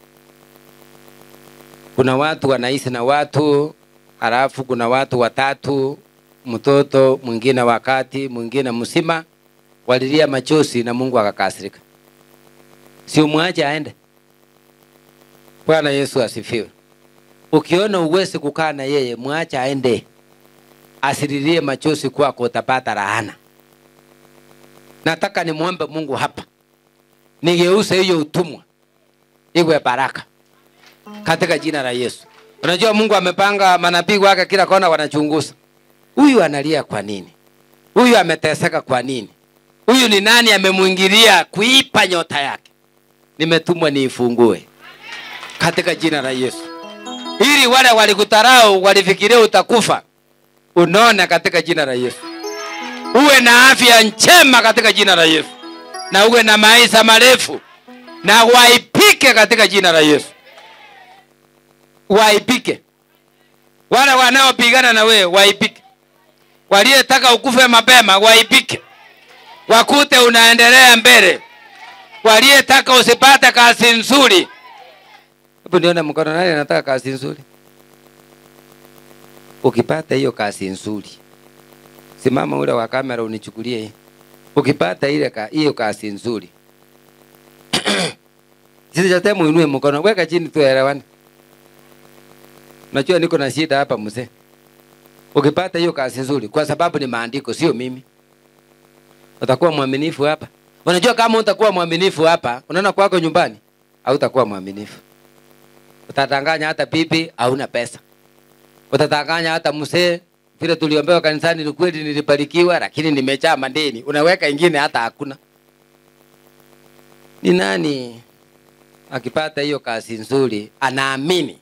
Kuna watu wanaishi na watu, halafu kuna watu watatu, mtoto mwingine wakati, mwingine msima, walilia machozi na Mungu akakasirika. Si umwache aende. Bwana Yesu asifiwe. Ukiona uwezi kukaa na yeye, mwache aende. Asililie machozi kwako, utapata laana. Nataka nimuombe Mungu hapa, nigeuze hiyo utumwa iwe baraka katika jina la Yesu. Unajua Mungu amepanga manabii wake kila kona wanachunguza. Huyu analia kwa nini? Huyu ameteseka kwa nini? Huyu ni nani amemuingilia kuipa nyota yake? Nimetumwa niifungue katika jina la Yesu. Ili wale walikutarau walifikiria utakufa, unaona katika jina la Yesu. Uwe na afya njema katika jina la Yesu. Na uwe na maisha marefu. Na waipike katika jina la Yesu. Waipike. Wale wanaopigana na wewe waipike. Waliyetaka ukufe mapema waipike. Wakute unaendelea mbele. Waliyetaka usipate kazi nzuri. Hapo niona mkono, nani anataka kazi nzuri? Ukipata hiyo kazi nzuri, simama ule wa kamera unichukulie. Ukipata hiyo kazi nzuri, sisi jote muinue mkono, weka chini tuelewane. Najua niko na shida hapa mzee. Ukipata hiyo kazi nzuri, kwa sababu ni maandiko sio mimi, utakuwa mwaminifu hapa. Unajua kama utakuwa mwaminifu hapa, unaona kwako nyumbani, hautakuwa mwaminifu. Utatanganya hata bibi hauna pesa. Utatanganya hata mzee, vile tuliombewa kanisani ni kweli nilibarikiwa lakini nimejaa madeni. Unaweka ingine hata hakuna. Ni nani akipata hiyo kazi nzuri anaamini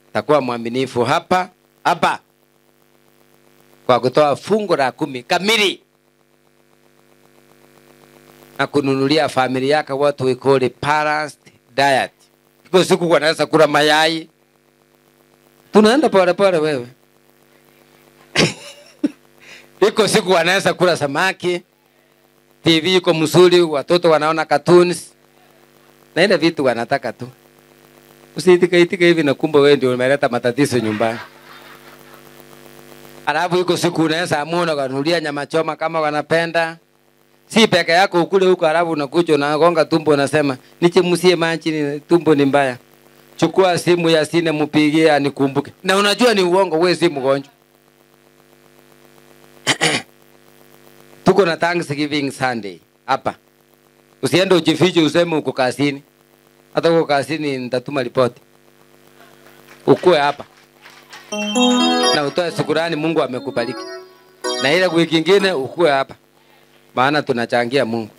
atakuwa mwaminifu hapa kwa kutoa fungu la 10 kamili na kununulia familia yake watu we call it balanced diet. Kwa siku wanaweza kula mayai. Tunaenda pole pole wewe. Iko siku wanaweza kula samaki. TV iko mzuri, watoto wanaona cartoons. Na ile vitu wanataka tu. Usiitika hivi na kumbe wewe ndio umeleta matatizo nyumbani. Alafu iko siku unaweza amua kununulia nyama choma kama wanapenda. Si peke yako ukule huko, alafu unakuja unagonga tumbo unasema nichemusie maji, tumbo ni mbaya. Chukua simu ya Sine mpigie anikumbuke. Na unajua ni uongo, wewe si mgonjwa. Tuko na Thanksgiving Sunday hapa. Usiende ujifiche useme uko kazini. Hata uko kazini nitatuma ripoti. Ukue hapa. Na utoe shukrani Mungu amekubariki. Na ile wiki nyingine ukue hapa. Maana tunachangia Mungu.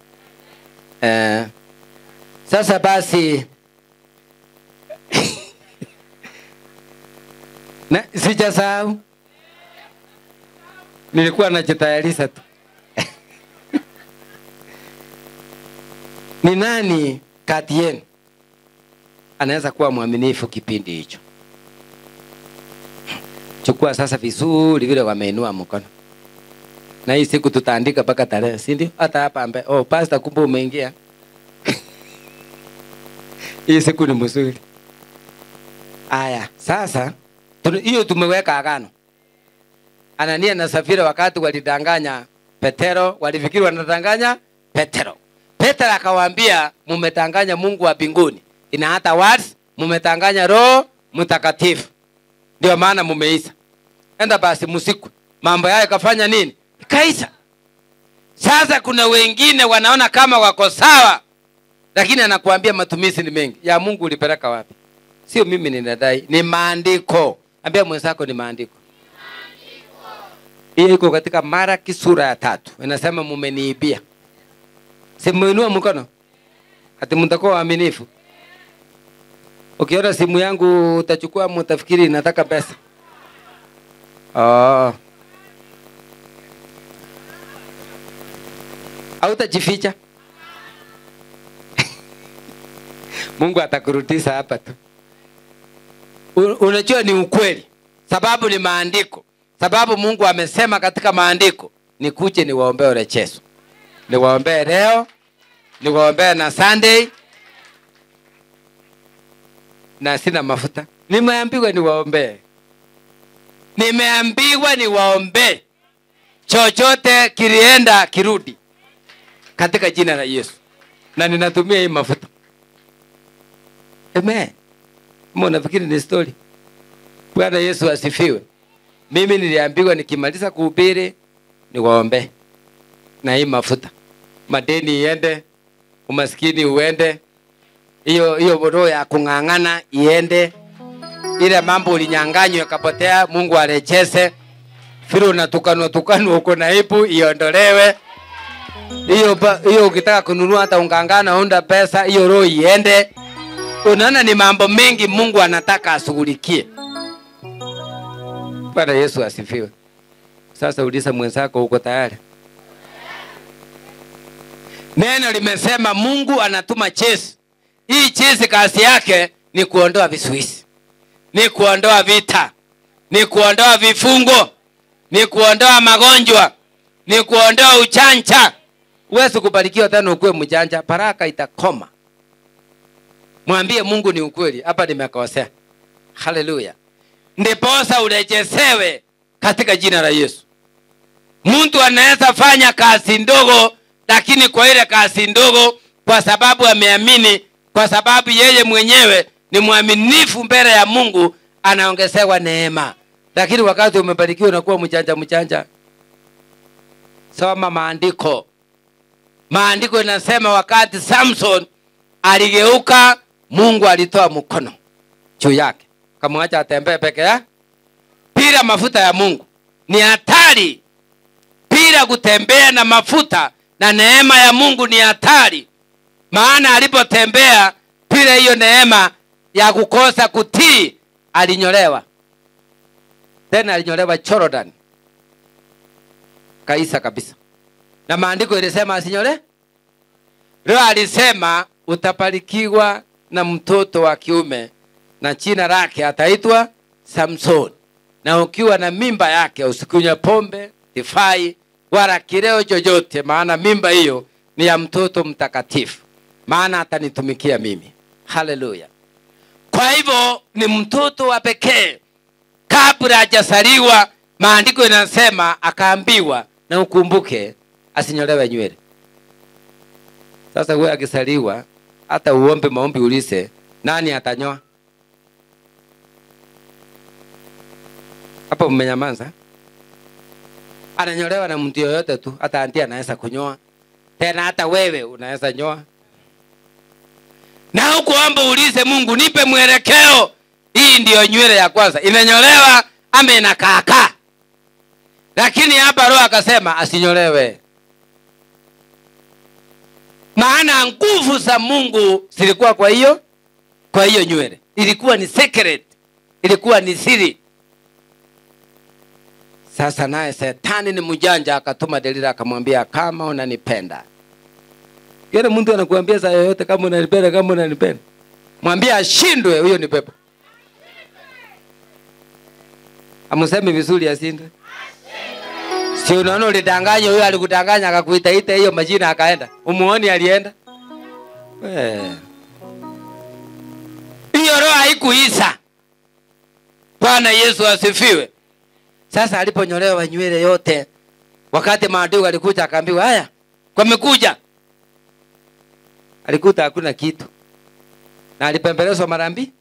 Sasa basi na sijasahau. Nilikuwa najitayarisha tu. Ni nani kati yenu anaweza kuwa mwaminifu kipindi hicho? Chukua sasa vizuri vile wameinua mkono. Na hii siku tutaandika mpaka tarehe, si ndio? Hata hapa ambaye pastor kumbe umeingia. Hii siku ni mzuri. Aya, sasa hiyo tumeweka agano. Anania na Safira wakati walidanganya Petero, walifikiri wanadanganya Petero. Petero akawaambia mumetanganya Mungu wa mbinguni. In other words, mumetanganya Roho Mtakatifu. Ndio maana mumeisa. Enda basi msiku. Mambo yao kafanya nini? Kaisa. Sasa kuna wengine wanaona kama wako sawa. Lakini anakuambia matumizi ni mengi. Ya Mungu ulipeleka wapi? Sio mimi ninadai, ni maandiko. Ambia mwenzako ni maandiko. Hiyo iko katika Malaki sura ya 3. Inasema mumeniibia. Simuinua mkono. Ati mtakuwa waaminifu. Ukiona simu yangu utachukua mtafikiri nataka pesa. Hautajificha. Mungu atakurudisha hapa tu. Unajua ni ukweli. Sababu ni maandiko. Sababu Mungu amesema katika maandiko, nikuje niwaombee urejesho. Niwaombee leo, niwaombee na Sunday. Na sina mafuta. Nimeambiwa niwaombee. Nimeambiwa niwaombee. Chochote kilienda kirudi katika jina la Yesu. Na ninatumia hii mafuta. Amen. Mbona nafikiri ni story? Bwana Yesu asifiwe. Mimi niliambiwa nikimaliza kuhubiri niwaombee na hii mafuta. Madeni iende, umaskini uende. Hiyo roho ya kung'ang'ana iende. Ile mambo ulinyang'anywa kapotea, Mungu arejeshe. Vile unatukanwa uko na ipu iondolewe. Hiyo ukitaka kununua hata ungangana unda pesa, hiyo roho iende. Unaona ni mambo mengi Mungu anataka ashughulikie. Bwana Yesu asifiwe. Sasa uliza mwenzako uko tayari? Neno limesema Mungu anatuma jeshi. Hii jeshi kazi yake ni kuondoa vizuizi. Ni kuondoa vita. Ni kuondoa vifungo. Ni kuondoa magonjwa. Ni kuondoa uchanja. Uwezi kubarikiwa tena ukue mjanja, baraka itakoma. Mwambie Mungu ni ukweli, hapa nimekosea. Haleluya. Ndiposa urejeshewe katika jina la Yesu. Mtu anaweza fanya kazi ndogo, lakini kwa ile kazi ndogo, kwa sababu ameamini, kwa sababu yeye mwenyewe ni mwaminifu mbele ya Mungu, anaongezewa neema. Lakini wakati umebarikiwa unakuwa mjanja. Soma maandiko. Maandiko inasema wakati Samson aligeuka, Mungu alitoa mkono juu yake. Kamwacha atembee peke yake. Bila mafuta ya Mungu ni hatari. Bila kutembea na mafuta na neema ya Mungu ni hatari. Maana alipotembea bila hiyo neema ya kukosa kutii, alinyolewa. Tena alinyolewa Jordan. Kaisa kabisa. Na maandiko ilisema asinyole. Leo alisema utapalikiwa na mtoto wa kiume na jina lake ataitwa Samson. Na ukiwa na mimba yake usikunywe pombe, divai wala kileo chochote, maana mimba hiyo ni ya mtoto mtakatifu. Maana atanitumikia mimi. Haleluya. Kwa hivyo ni mtoto wa pekee. Kabla hajazaliwa, maandiko yanasema akaambiwa na ukumbuke asinyolewe nywele. Sasa wewe akizaliwa hata uombe maombi ulise, nani atanyoa? Hapo mmenyamaza. Ananyolewa na mtu yoyote tu, hata anti anaweza kunyoa. Tena hata wewe unaweza nyoa. Na ukuomba ulize Mungu, nipe mwelekeo. Hii ndio nywele ya kwanza, imenyolewa ama inakaa. Lakini hapa Roho akasema asinyolewe. Maana nguvu za Mungu zilikuwa kwa hiyo nywele. Ilikuwa ni secret. Ilikuwa ni siri. Sasa naye Shetani ni mjanja, akatuma Delila akamwambia, kama unanipenda. Yule mtu anakuambia saa yoyote kama unanipenda, mwambie ashindwe, huyo ni pepo. Amusemi vizuri ashindwe. Si unaona ulidanganya, huyo alikudanganya akakuita hiyo majina akaenda. Umuoni alienda? Hiyo roho haikuisha. Bwana Yesu asifiwe. Sasa aliponyolewa nywele yote, wakati maadui alikuja akaambiwa, haya, wamekuja. Alikuta hakuna kitu. Na alipembelezwa mara mbili.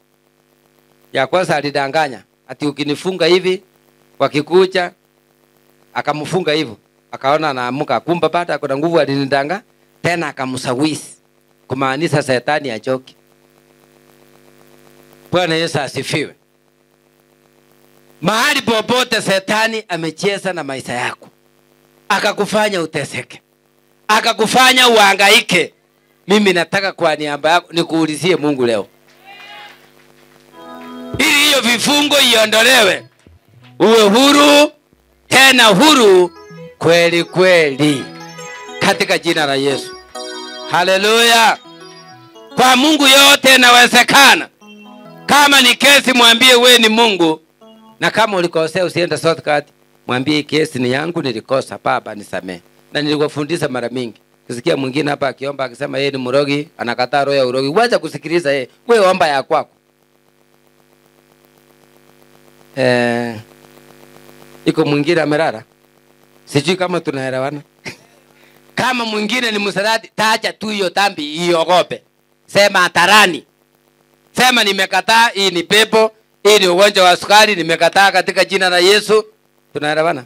Ya kwanza alidanganya, ati ukinifunga hivi wakikuja, akamfunga hivyo. Akaona anaamuka, kumbe baada kuna nguvu alinidanga, tena akamsawisi. Kumaanisha Shetani achoke. Bwana Yesu asifiwe. Mahali popote Shetani amecheza na maisha yako, akakufanya uteseke, akakufanya uhangaike, mimi nataka kwa niaba yako nikuulizie Mungu leo, ili hiyo vifungo iondolewe, uwe huru, tena huru kweli kweli, katika jina la Yesu. Haleluya. Kwa Mungu yote inawezekana. Kama ni kesi, mwambie wewe ni Mungu. Na kama ulikosea usiende shortcut, mwambie kesi ni yangu, nilikosa, Baba nisamee. Na niliwafundisha mara mingi. Kusikia mwingine hapa akiomba akisema yeye ni mrogi, anakataa roho ya urogi, wacha kusikiliza yeye. Wewe omba ya kwako. Iko mwingine amelala. Sijui kama tunaelewana. Kama mwingine ni msalati, taacha tu hiyo dhambi iogope. Sema hatarani. Sema nimekataa, hii ni pepo, hii ni ugonjwa wa sukari, nimekataa katika jina la Yesu. Tunaelewana?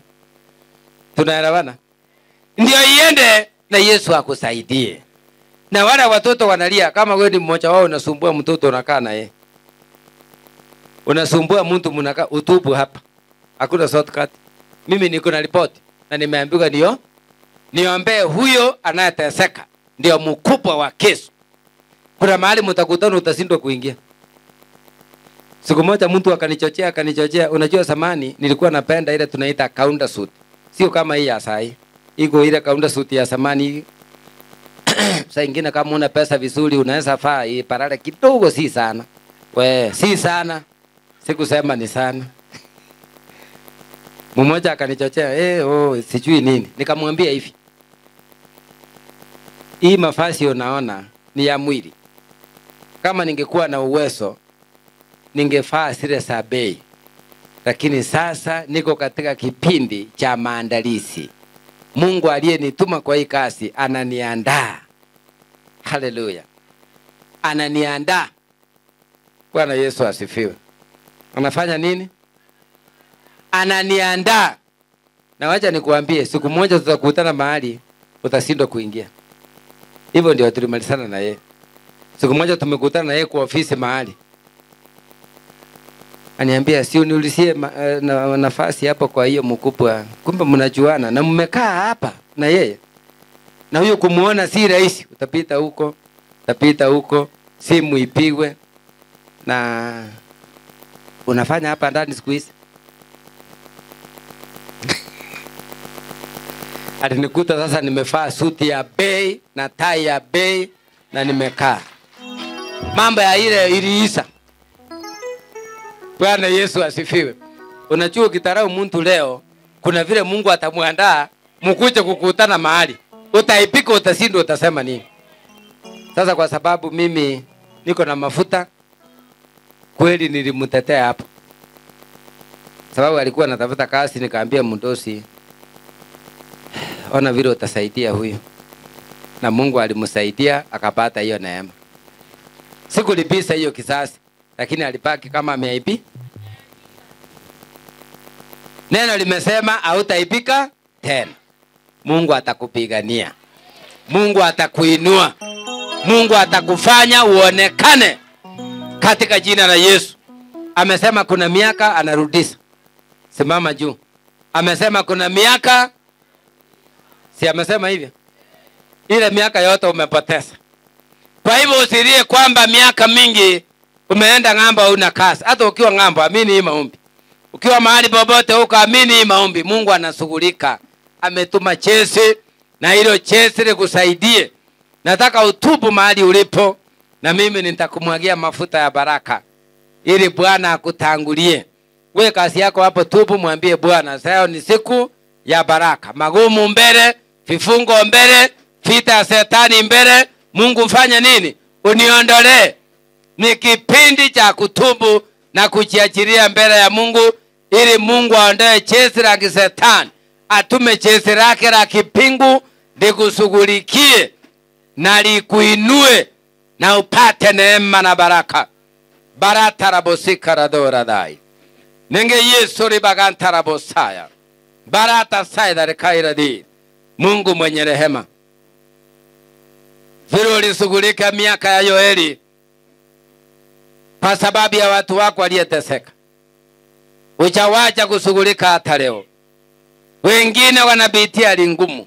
Tunaelewana? Ndio iende na Yesu akusaidie. Na wale watoto wanalia, kama wewe ni mmoja wao unasumbua mtoto unakaa na yeye. Unasumbua mtu mnakaa, utubu hapa. Hakuna shortcut. Mimi niko na ripoti na nimeambiwa niombe huyo anayeteseka, ndio mkubwa wa kesho. Kuna mahali mtakutana utashindwa kuingia. Siku moja mtu akanichochea, unajua zamani nilikuwa napenda ile tunaita counter suit. Sio kama hii ya sasa. Iko ile counter suit ya zamani. Saa nyingine kama una pesa vizuri unaweza faa hii parale kidogo, si sana. Si sana. Sikusema ni sana. Mmoja akanichochea, sijui nini. Nikamwambia hivi, hii mavazi unaona ni ya mwili. Kama ningekuwa na uwezo, ningefaa zile za bei. Lakini sasa niko katika kipindi cha maandalizi. Mungu aliyenituma kwa hii kazi ananiandaa. Haleluya. Ananiandaa. Bwana Yesu asifiwe. Anafanya nini? Ananiandaa. Na wacha nikuambie, siku moja tutakutana mahali utashindwa kuingia. Hivyo ndio tulimalizana na yeye. Siku moja tumekutana na yeye kwa ofisi mahali. Aniambia, si uniulizie nafasi hapo kwa hiyo mkubwa. Kumbe mnajuana na mmekaa hapa na yeye. Na huyo kumuona si rahisi. Utapita huko, simu ipigwe. Na unafanya hapa ndani siku hizi. Alinikuta sasa nimevaa suti ya bei na tai ya bei na nimekaa. Mambo ya ile iliisha. Bwana Yesu asifiwe. Unajua kitarau mtu leo, kuna vile Mungu atamuandaa mkuje kukutana mahali. Utaipika, utashindwa, utasema nini? Sasa kwa sababu mimi niko na mafuta, kweli nilimtetea hapo. Sababu alikuwa anatafuta kazi, nikaambia mdosi, ona vile utasaidia huyu. Na Mungu alimsaidia akapata hiyo neema. Sikulipisa hiyo kisasi, lakini alibaki kama ameaibi. Neno limesema hautaibika tena. Mungu atakupigania. Mungu atakuinua. Mungu atakufanya uonekane katika jina la Yesu. Amesema kuna miaka anarudisha. Simama juu. Amesema kuna miaka, si amesema hivyo? Ile miaka yote umepoteza. Kwa hivyo usilie kwamba miaka mingi umeenda ng'ambo una kazi. Hata ukiwa ng'ambo, amini hii maombi. Ukiwa mahali popote huko, amini hii maombi. Mungu anashughulika. Ametuma chesi na hilo chesi likusaidie. Nataka utubu mahali ulipo na mimi nitakumwagia mafuta ya baraka ili Bwana akutangulie. Wewe kazi yako hapo, tubu, mwambie Bwana, sasa ni siku ya baraka. Magumu mbele, vifungo mbele, vita ya Shetani mbele. Mungu fanya nini? Uniondolee. Ni kipindi cha kutubu na kujiachilia mbele ya Mungu ili Mungu aondoe chesi la Shetani. Atume chesi lake la kipingu likushughulikie na likuinue na upate neema na baraka. Barata rabosika radora dai. Nenge Yesu ribaganta rabosaya. Barata saida rekaira di. Mungu mwenye rehema. Vile ulishughulika miaka ya Yoeli kwa sababu ya watu wako waliyeteseka. Uchawacha kushughulika hata leo. Wengine wanapitia hali ngumu.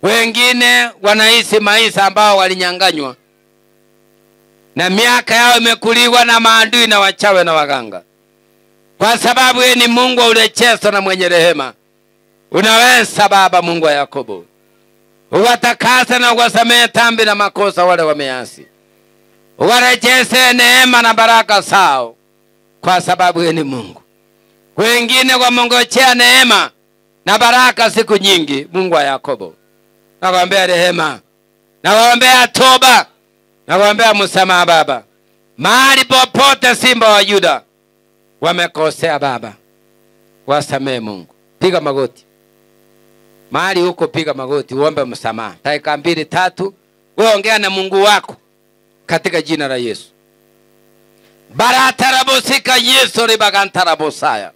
Wengine wanaishi maisha ambao walinyanganywa. Na miaka yao imekuliwa na maadui na wachawi na waganga. Kwa sababu yeye ni Mungu ulecheso na mwenye rehema. Unaweza Baba Mungu wa Yakobo. Uwatakase na uwasamehe dhambi na makosa wale wameasi. Uwarejeshe neema na baraka zao. Kwa sababu yeye ni Mungu. Wengine wamongojea neema na baraka siku nyingi. Mungu wa Yakobo, nakuombea rehema, nakuombea toba, nakuombea msamaha Baba. Mahali popote simba wa Yuda wamekosea Baba, wasamehe Mungu. Piga magoti. Mahali huko piga magoti, uombe msamaha. Dakika 2 3, wewe ongea na Mungu wako katika jina la Yesu. Baratarabosika Yesu ribagantarabosaya.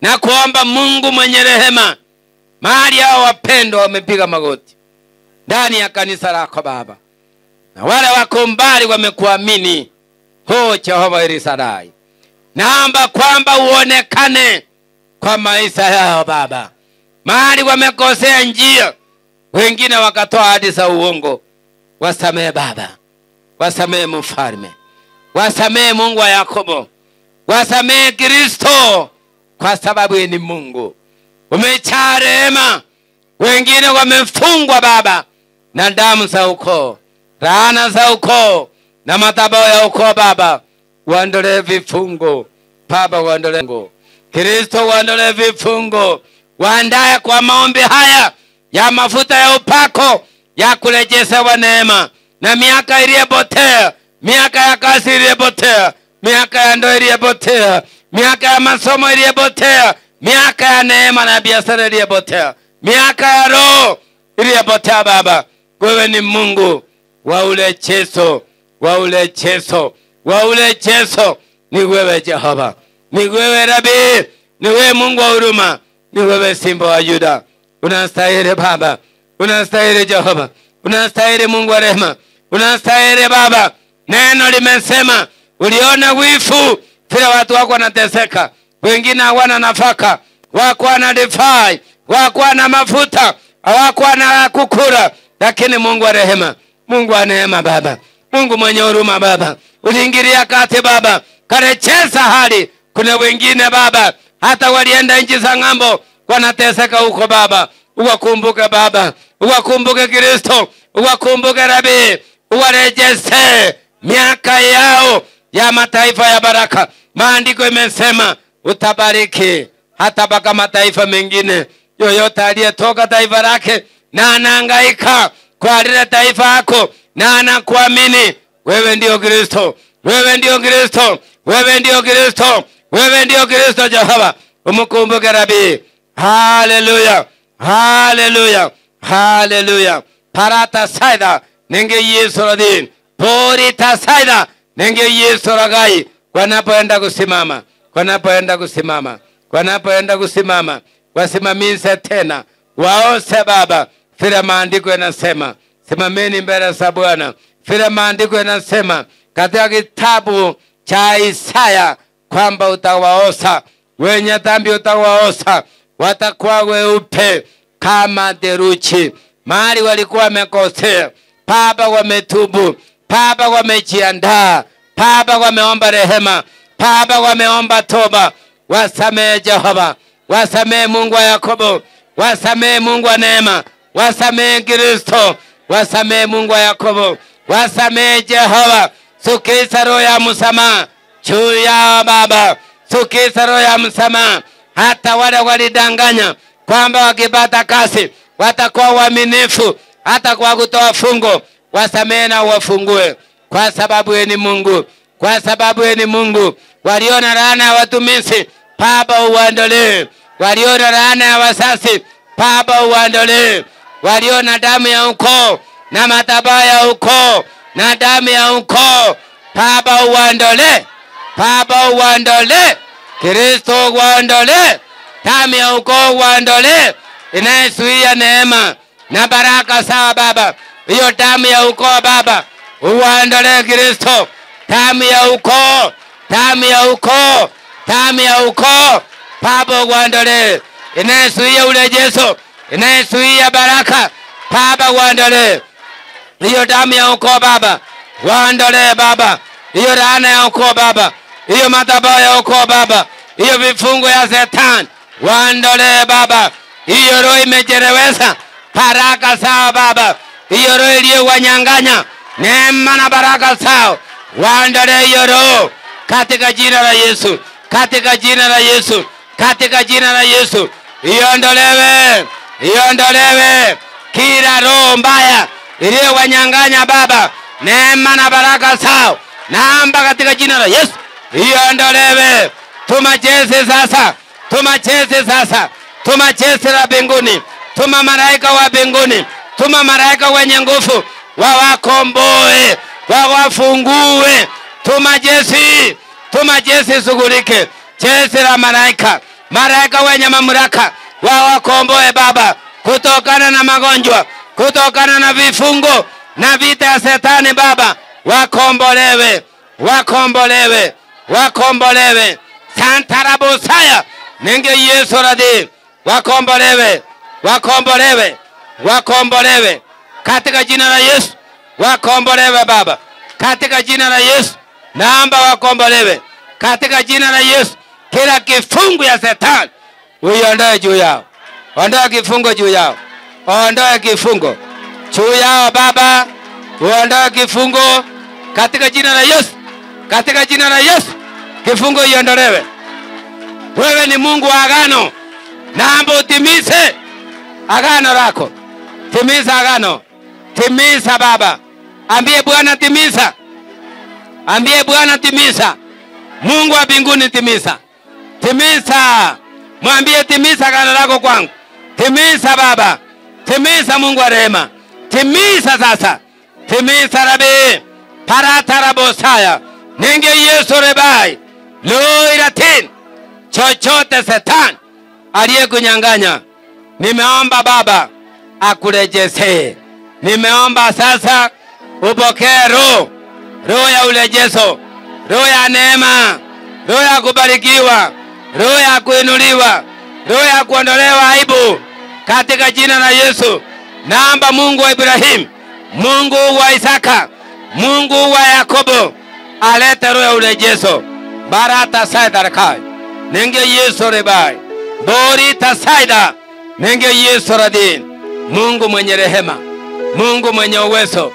Na kuomba Mungu mwenye rehema, mahali hao wapendwa wamepiga magoti ndani ya kanisa lako Baba, na wale wako mbali wamekuamini, ho Jehova Elisadai, naomba kwamba uonekane kwa maisha yao Baba. Mahali wamekosea njia, wengine wakatoa ahadi za uongo, wasamehe Baba, wasamehe Mfalme, wasamehe Mungu wa Yakobo, wasamehe Kristo, kwa sababu ni Mungu umejaa rehema. Wengine wamefungwa Baba na damu za ukoo, laana za ukoo na madhabahu ya ukoo Baba, waondolee vifungo Baba, waondolee Kristo, waondolee vifungo. Waandae kwa maombi haya ya mafuta ya upako ya kurejesha wa neema na miaka iliyopotea, miaka ya kazi iliyopotea, miaka ya ndoa iliyopotea, miaka ya masomo iliyopotea, miaka ya neema na biashara iliyopotea, miaka ya roho iliyopotea Baba. Wewe ni Mungu wa ulecheso, wa ulecheso, wa ulecheso. Ni wewe Jehova, ni wewe Rabi, ni wewe Mungu wa huruma, ni wewe Simba wa Yuda. Unastahili Baba, unastahili Jehova, unastahili Mungu wa rehema, unastahili Baba. Neno limesema uliona wifu vile watu wako wanateseka, wengine hawana nafaka, wako wana divai, wako wana mafuta, wako wana kukula, lakini Mungu wa rehema, Mungu wa neema Baba, Mungu mwenye huruma Baba, uliingilia kati Baba, karecheza hali. Kuna wengine Baba hata walienda nchi za ng'ambo wanateseka huko Baba, uwakumbuke Baba, uwakumbuke Kristo, uwakumbuke Rabi, uwarejeshe miaka yao ya mataifa ya baraka. Maandiko imesema utabariki hata baka mataifa mengine. Yoyote aliyetoka taifa lake na anahangaika kwa lile taifa lako na anakuamini, wewe ndio Kristo, wewe ndio Kristo, wewe ndio Kristo, wewe ndio Kristo Jehova. Umukumbuke Rabi. Hallelujah, hallelujah, hallelujah. Parata saida nenge Yesu radin, porita saida nenge Yesu ragai. Wanapoenda kusimama, wanapoenda kusimama, wanapoenda kusimama, wasimamishe tena, waose Baba, vile maandiko yanasema. Simameni mbele za Bwana. Vile maandiko yanasema katika kitabu cha Isaya kwamba utawaosha wenye dhambi, utawaosha watakuwa weupe kama theluji. Mahali walikuwa wamekosea, Baba wametubu, Baba wamejiandaa, Baba wameomba rehema, Baba wameomba toba. Wasamehe Jehova, wasamehe Mungu wa Yakobo, wasamehe Mungu wa neema, wasamehe Kristo, wasamehe Mungu wa Yakobo, wasamehe Jehova. Sukisa roho ya msamaha juu yao Baba, sukisa roho ya msamaha. Hata wale walidanganya kwamba wakipata kazi watakuwa waaminifu hata kwa kutoa fungo, wasamehe na wafungue, kwa sababu yeye ni Mungu, kwa sababu yeye ni Mungu. Waliona laana ya watumishi, Baba uwaondolee. Waliona laana ya wazazi, Baba uwaondolee. Waliona damu ya ukoo na madhabahu ya ukoo na damu ya ukoo, Baba uwaondolee, Baba uwaondolee. Kristo uwaondolee, damu ya ukoo uwaondolee inayezuia neema na baraka sawa Baba. Hiyo damu ya ukoo Baba uwaondolee Kristo, damu ya ukoo, damu ya ukoo, damu ya ukoo Baba uwaondolee inayezuia urejesho, inayezuia baraka Baba uwaondolee. Hiyo damu ya ukoo Baba waondolee Baba. Hiyo laana ya ukoo Baba, hiyo madhabahu ya ukoo Baba, hiyo vifungo ya Shetani waondolee Baba. Hiyo roho imejereweza baraka sawa Baba, hiyo roho iliyowanyang'anya neema na baraka sawa, waondolee hiyo roho katika jina la Yesu, katika jina la Yesu, katika jina la Yesu. Iondolewe, iondolewe kila roho mbaya iliyowanyang'anya Baba neema na baraka sawa, naomba katika jina la Yesu iondolewe. Tuma jeshi sasa, tuma jeshi sasa, tuma jeshi la mbinguni, tuma malaika wa mbinguni, tuma malaika wenye nguvu wawakomboe, wawafungue. Tuma jeshi, tuma jeshi shughulike, jeshi la malaika, malaika wenye mamlaka wawakomboe Baba kutokana na magonjwa, kutokana na vifungo na vita ya Shetani Baba. Wakombolewe, wakombolewe, wakombolewe. Santarabosaya nenge Yesu radi, wakombolewe, wakombolewe, wakombolewe katika jina la Yesu. Wakombolewe Baba katika jina la Yesu, naomba wakombolewe katika jina la Yesu. Kila kifungo ya Shetani uiondoe juu yao, ondoa kifungo juu yao, ondoa kifungo juu yao Baba, uondoe kifungo katika jina la Yesu, katika jina la Yesu. Kifungo iondolewe. Wewe ni Mungu wa agano, naomba utimize agano lako, timiza agano, timiza Baba. Ambie Bwana timiza, ambie Bwana timiza. Mungu wa mbinguni timiza, timiza. Mwambie timiza agano lako kwangu, timiza Baba, timiza Mungu wa rehema, timiza sasa, timiza Rabi. Paratarabosaya nenge Yesu rebai loiratin chochote Shetani aliyekunyang'anya, nimeomba Baba akurejeshe. Nimeomba sasa upokee roho, roho ya urejesho, roho ya neema, roho ya kubarikiwa, roho ya kuinuliwa, roho ya kuondolewa aibu katika jina la Yesu. Naomba Mungu wa Ibrahim, Mungu wa Isaka, Mungu wa Yakobo alete roho ya urejesho. Barata saida kai nenge Yesu rebai borita saida nenge Yesu radin. Mungu mwenye rehema, Mungu mwenye uwezo,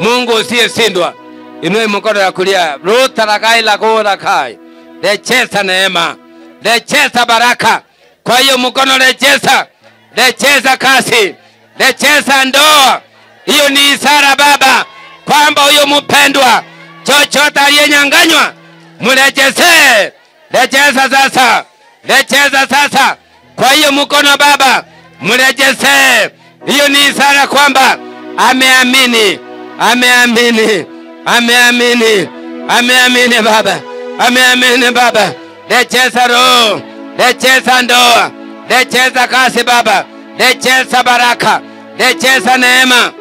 Mungu usiyeshindwa, inue mkono ya kulia. Ruta rakai la kora kai, rejeza neema, rejeza baraka. Kwa hiyo mkono rejeza, rejeza kazi, rejeza ndoa. Hiyo ni ishara Baba kwamba huyo mpendwa chochote aliyenyang'anywa mrejeze, rejeza sasa, rejeza sasa. Kwa hiyo mkono Baba mrejeze. Hiyo ni ishara kwamba ameamini, ameamini, ameamini, ameamini Baba, ameamini Baba. Rejeza roho, rejeza ndoa, rejeza kazi Baba, rejeza baraka, Rejeza neema.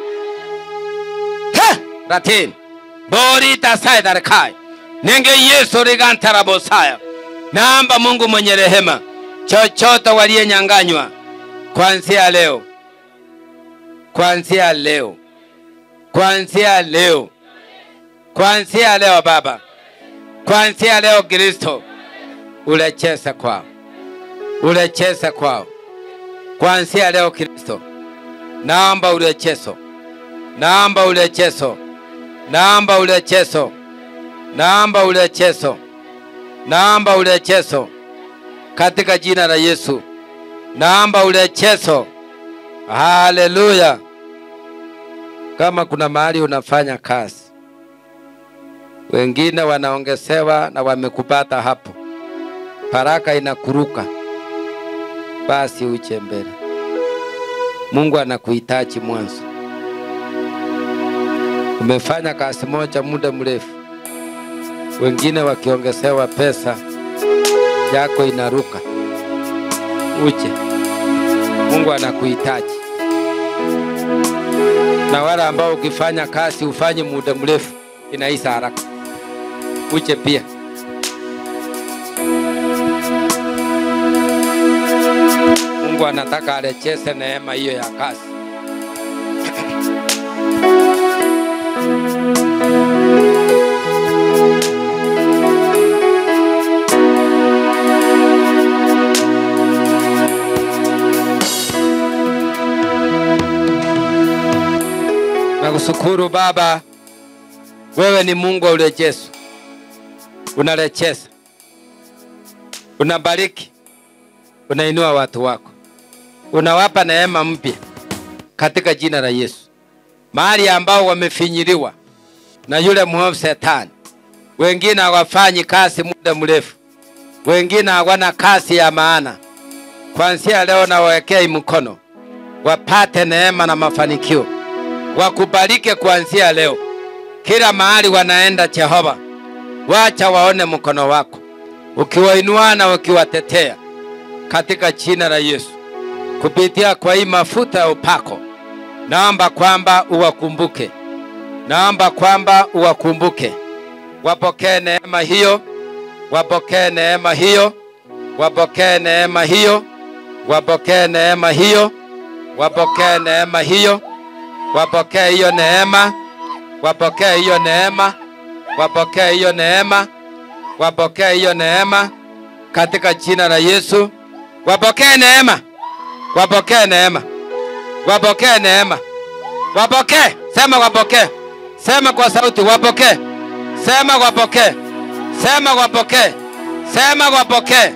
Ratin. Bori tasai darakai. Nenge Yesu rigantara bosaya. Naomba Mungu mwenye rehema, chochote waliyonyang'anywa kuanzia leo. Kuanzia leo. Kuanzia leo. Kuanzia leo Baba. Kuanzia leo Kristo. Urejeze kwao. Urejeze kwao. Kuanzia leo Kristo. Naomba urejezo. Naomba urejezo. Naomba urejezo. Naomba urejezo. Naomba urejezo. Katika jina la Yesu. Naomba urejezo. Haleluya. Kama kuna mahali unafanya kazi, wengine wanaongezewa na wamekupata hapo, baraka inakuruka, basi uche mbele. Mungu anakuhitaji mwanzo. Umefanya kazi moja muda mrefu, wengine wakiongezewa pesa yako inaruka, uche. Mungu anakuhitaji. Na wale ambao ukifanya kazi ufanye muda mrefu inaisha haraka, uche pia. Mungu anataka arejeze neema hiyo ya kazi. Nakushukuru Baba, wewe ni Mungu wa urejezo. Unarejeza, unabariki, unainua watu wako, unawapa neema mpya katika jina la Yesu. Mahali ambao wamefinyiliwa na yule mwovu Shetani, wengine hawafanyi kazi muda mrefu, wengine hawana kazi ya maana, kuanzia leo na wawekee mkono, wapate neema na mafanikio. Wakubarike kuanzia leo. Kila mahali wanaenda Jehova, wacha waone mkono wako ukiwainua na ukiwatetea katika jina la Yesu. Kupitia kwa hii mafuta ya upako, naomba kwamba uwakumbuke. Naomba kwamba uwakumbuke. Wapokee neema hiyo. Wapokee neema hiyo. Wapokee neema hiyo. Wapokee neema hiyo. Wapokee neema hiyo. Wapokee hiyo neema. Wapokee hiyo neema. Wapokee hiyo neema. Wapokee hiyo neema katika jina la Yesu. Wapokee neema. Wapokee neema. Wapokee neema. Wapokee. Sema wapokee. Sema kwa sauti wapokee. Sema wapokee. Sema wapokee. Sema wapokee.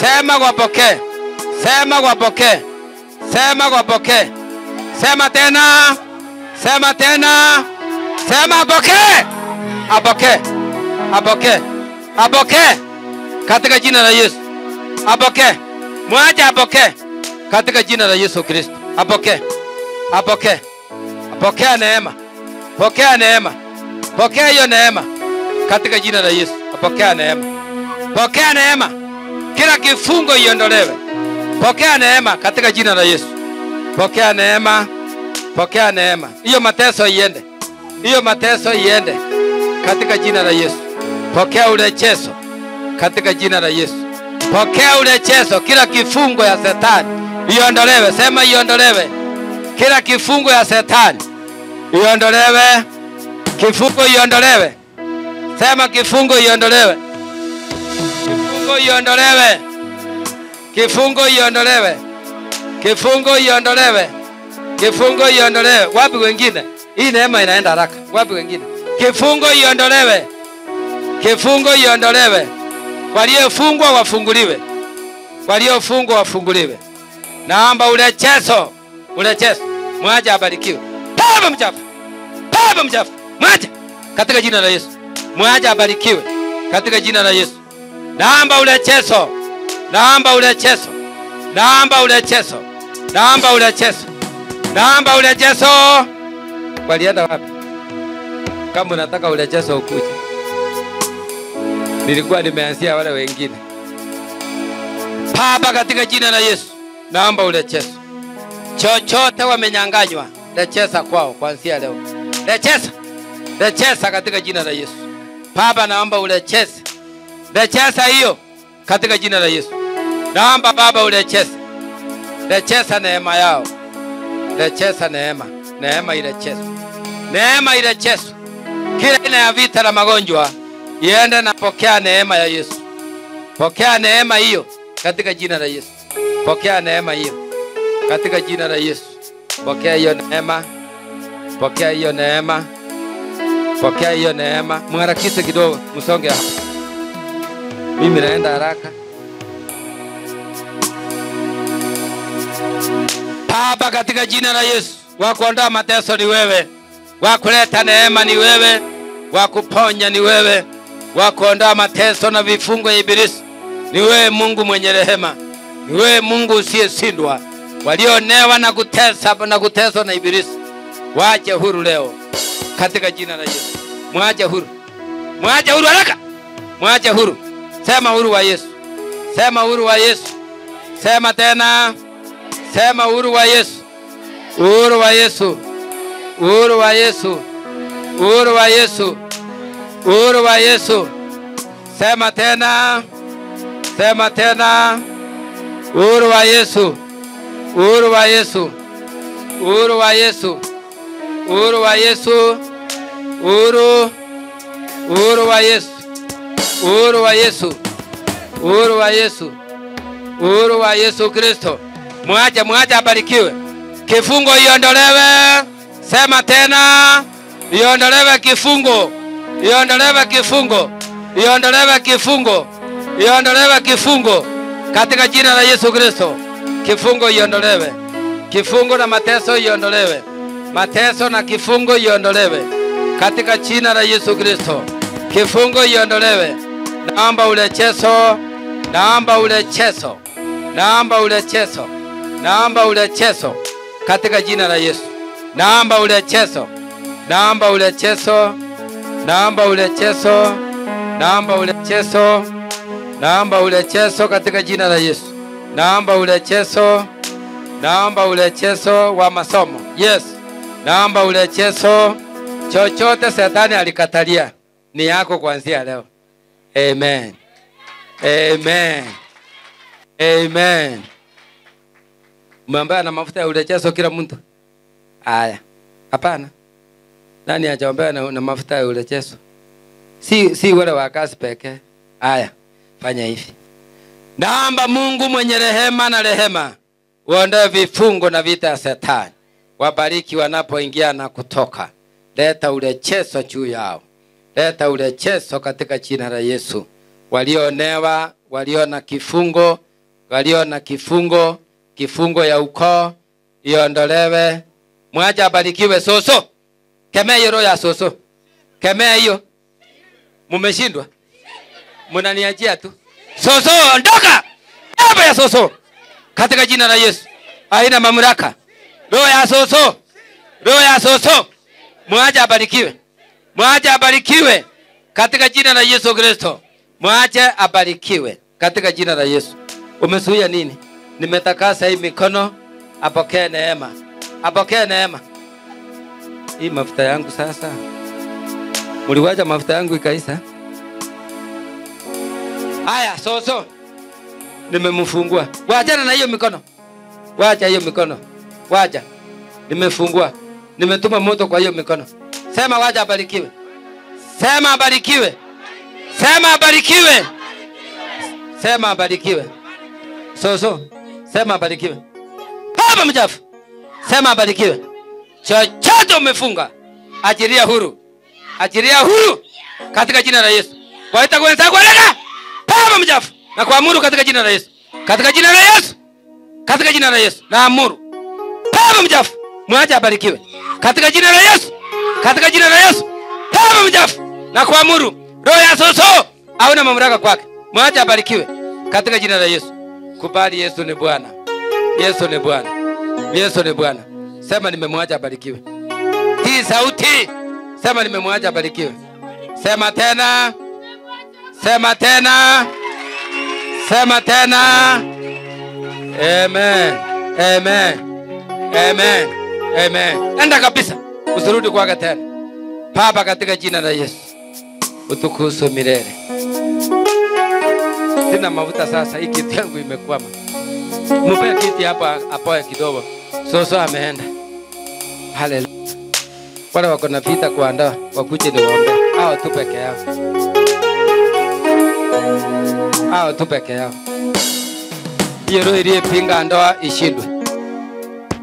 Sema wapokee. Sema wapokee. Sema wapokee. Sema tena. Sema tena. Sema apokee. Apokee. Apokee. Apokee katika jina la Yesu. Apokee. Mwache apokee katika jina la Yesu Kristo. Apokee. Apokee. Pokea neema. Pokea neema. Pokea hiyo neema katika jina la Yesu. Pokea neema. Pokea neema. Kila kifungo iondolewe. Pokea neema katika jina la Yesu. Pokea neema. Pokea neema. Hiyo mateso iende. Hiyo mateso iende katika jina la Yesu. Pokea urejezo katika jina la Yesu. Pokea urejezo. Kila kifungo ya Shetani iondolewe. Sema iondolewe. Kila kifungo ya Shetani iondolewe. Kifungo iondolewe. Sema kifungo iondolewe. Kifungo iondolewe. Kifungo iondolewe. Kifungo iondolewe. Kifungo iondolewe. Wapi wengine? Hii neema inaenda haraka. Wapi wengine? Kifungo iondolewe. Kifungo iondolewe. Waliofungwa wafunguliwe. Waliofungwa wafunguliwe. Naomba urejezo. Urejezo. Mwache abarikiwe. Pepo mchafu. Pepo mchafu. Mwache katika jina la Yesu. Mwache abarikiwe katika jina la Yesu. Naomba urejezo. Naomba urejezo. Naomba urejezo. Naomba urejezo. Naomba urejezo. Walienda wapi? Kama unataka urejezo ukuje. Nilikuwa nimeanzia wale wengine. Baba katika jina la Yesu. Naomba urejezo. chochote wamenyanganywa, rejeza kwao kuanzia leo. Rejeza katika jina la Yesu. Baba, naomba urejeze. Rejeza hiyo katika jina la Yesu. Naomba Baba urejeze. Rejeza neema yao. Rejeza neema. Neema irejezwe. Neema irejezwe. Kila aina ya vita na magonjwa iende na pokea neema ya Yesu. Pokea neema hiyo katika jina la Yesu. Pokea neema hiyo katika jina la Yesu. Pokea hiyo neema. Pokea hiyo neema. Pokea hiyo neema. Mharakishe kidogo, msonge hapa. Mimi naenda haraka. Baba, katika jina la Yesu, wakuondoa mateso ni wewe. Wakuleta neema ni wewe. Wakuponya ni wewe. Wakuondoa mateso na vifungo ya ibilisi ni wewe, Mungu mwenye rehema. Ni wewe Mungu usiyeshindwa. Walionewa na kuteswa na ibilisi waache huru leo katika jina la Yesu. Mwache huru. Mwache huru haraka. Mwache huru. Sema huru wa Yesu. Sema huru wa Yesu. Sema tena. Sema huru wa Yesu. Uhuru wa Yesu. Uhuru wa Yesu. Uhuru wa Yesu. Uhuru wa Yesu. Sema tena. Sema tena. Uhuru wa Yesu. Uhuru wa Yesu. Uhuru wa Yesu. Uhuru wa Yesu. Uhuru. Uhuru wa Yesu. Uhuru wa Yesu. Uhuru wa Yesu. Uhuru wa Yesu Kristo. Mwache abarikiwe. Kifungo iondolewe. Sema tena. Iondolewe kifungo. Iondolewe kifungo. Iondolewe kifungo. Iondolewe kifungo katika jina la Yesu Kristo. Kifungo iondolewe. Kifungo na mateso iondolewe. Mateso na kifungo iondolewe katika jina la Yesu Kristo. Kifungo iondolewe. Naomba urejesho. Naomba urejesho. Naomba urejesho. Naomba urejesho katika jina la Yesu. Naomba urejesho. Naomba urejesho. Naomba urejesho. Naomba urejesho. Naomba urejesho katika jina la Yesu. Naomba urejesho. Naomba urejesho wa masomo. Yes. Naomba urejesho. Chochote Shetani alikatalia ni yako kuanzia leo. Amen. Amen. Amen. Mwambie na mafuta ya urejesho kila mtu. Haya. Hapana. Nani hajaombea na mafuta ya urejesho? Si wale wa kazi pekee. Haya. Fanya hivi. Naomba Mungu mwenye rehema na rehema uondoe vifungo na vita ya Shetani. Wabariki wanapoingia na kutoka. Leta urejesho juu yao. Leta urejesho katika jina la Yesu. Walionewa, walio na kifungo, kifungo ya ukoo iondolewe. Mwache abarikiwe. Soso. Kemea hiyo roho ya soso. Kemea hiyo. Mumeshindwa. Mnaniachia tu. Soso ondoka. Baba ya soso. Katika jina la Yesu. Haina mamlaka. Roho ya soso. Roho ya soso. Mwache abarikiwe. Mwache abarikiwe katika jina la Yesu Kristo. Mwache abarikiwe katika jina la Yesu. Umezuia nini? Nimetakasa hii mikono. Apokee neema. Apokee neema. Hii mafuta yangu sasa. Muliwacha mafuta yangu ikaisa. Haya, soso. Nimemfungua. Wachana na hiyo mikono. Wacha hiyo mikono. Wacha. Nimefungua. Nimetuma moto kwa hiyo mikono. Sema wacha abarikiwe. Sema abarikiwe. Sema abarikiwe. Sema abarikiwe. Soso. Sema abarikiwe. Baba mchafu. Sema abarikiwe. Chochote umefunga. Achilia huru. Achilia huru katika jina la Yesu. Waita kwa wenzako haraka. Baba mchafu. Na kuamuru katika jina la Yesu. Katika jina la Yesu. Katika jina la Yesu. Na amuru. Baba mchafu. Mwache abarikiwe. Katika jina la Yesu. Katika jina la Yesu. Baba mchafu. Na kuamuru. Roho ya soso. Hauna mamlaka kwake. Mwache abarikiwe. Katika jina la Yesu. Kubali Yesu ni Bwana. Yesu ni Bwana. Yesu ni Bwana. Sema nimemwacha abarikiwe. Tii sauti. Sema nimemwacha abarikiwe. Sema tena. Sema tena. Sema tena. Amen. Amen. Amen. Amen. Enda kabisa. Usirudi kwake tena. Baba, katika jina la Yesu, utukuzwe milele. Sina mafuta sasa, hii kitu yangu imekwama. Mpe kiti hapa apoe kidogo. Soso ameenda. Haleluya. Wale wako na vita kwa ndoa, wakuje niwaombe. Hao tu peke yao. Hao tu peke yao. Hiyo roho iliyopinga ndoa ishindwe.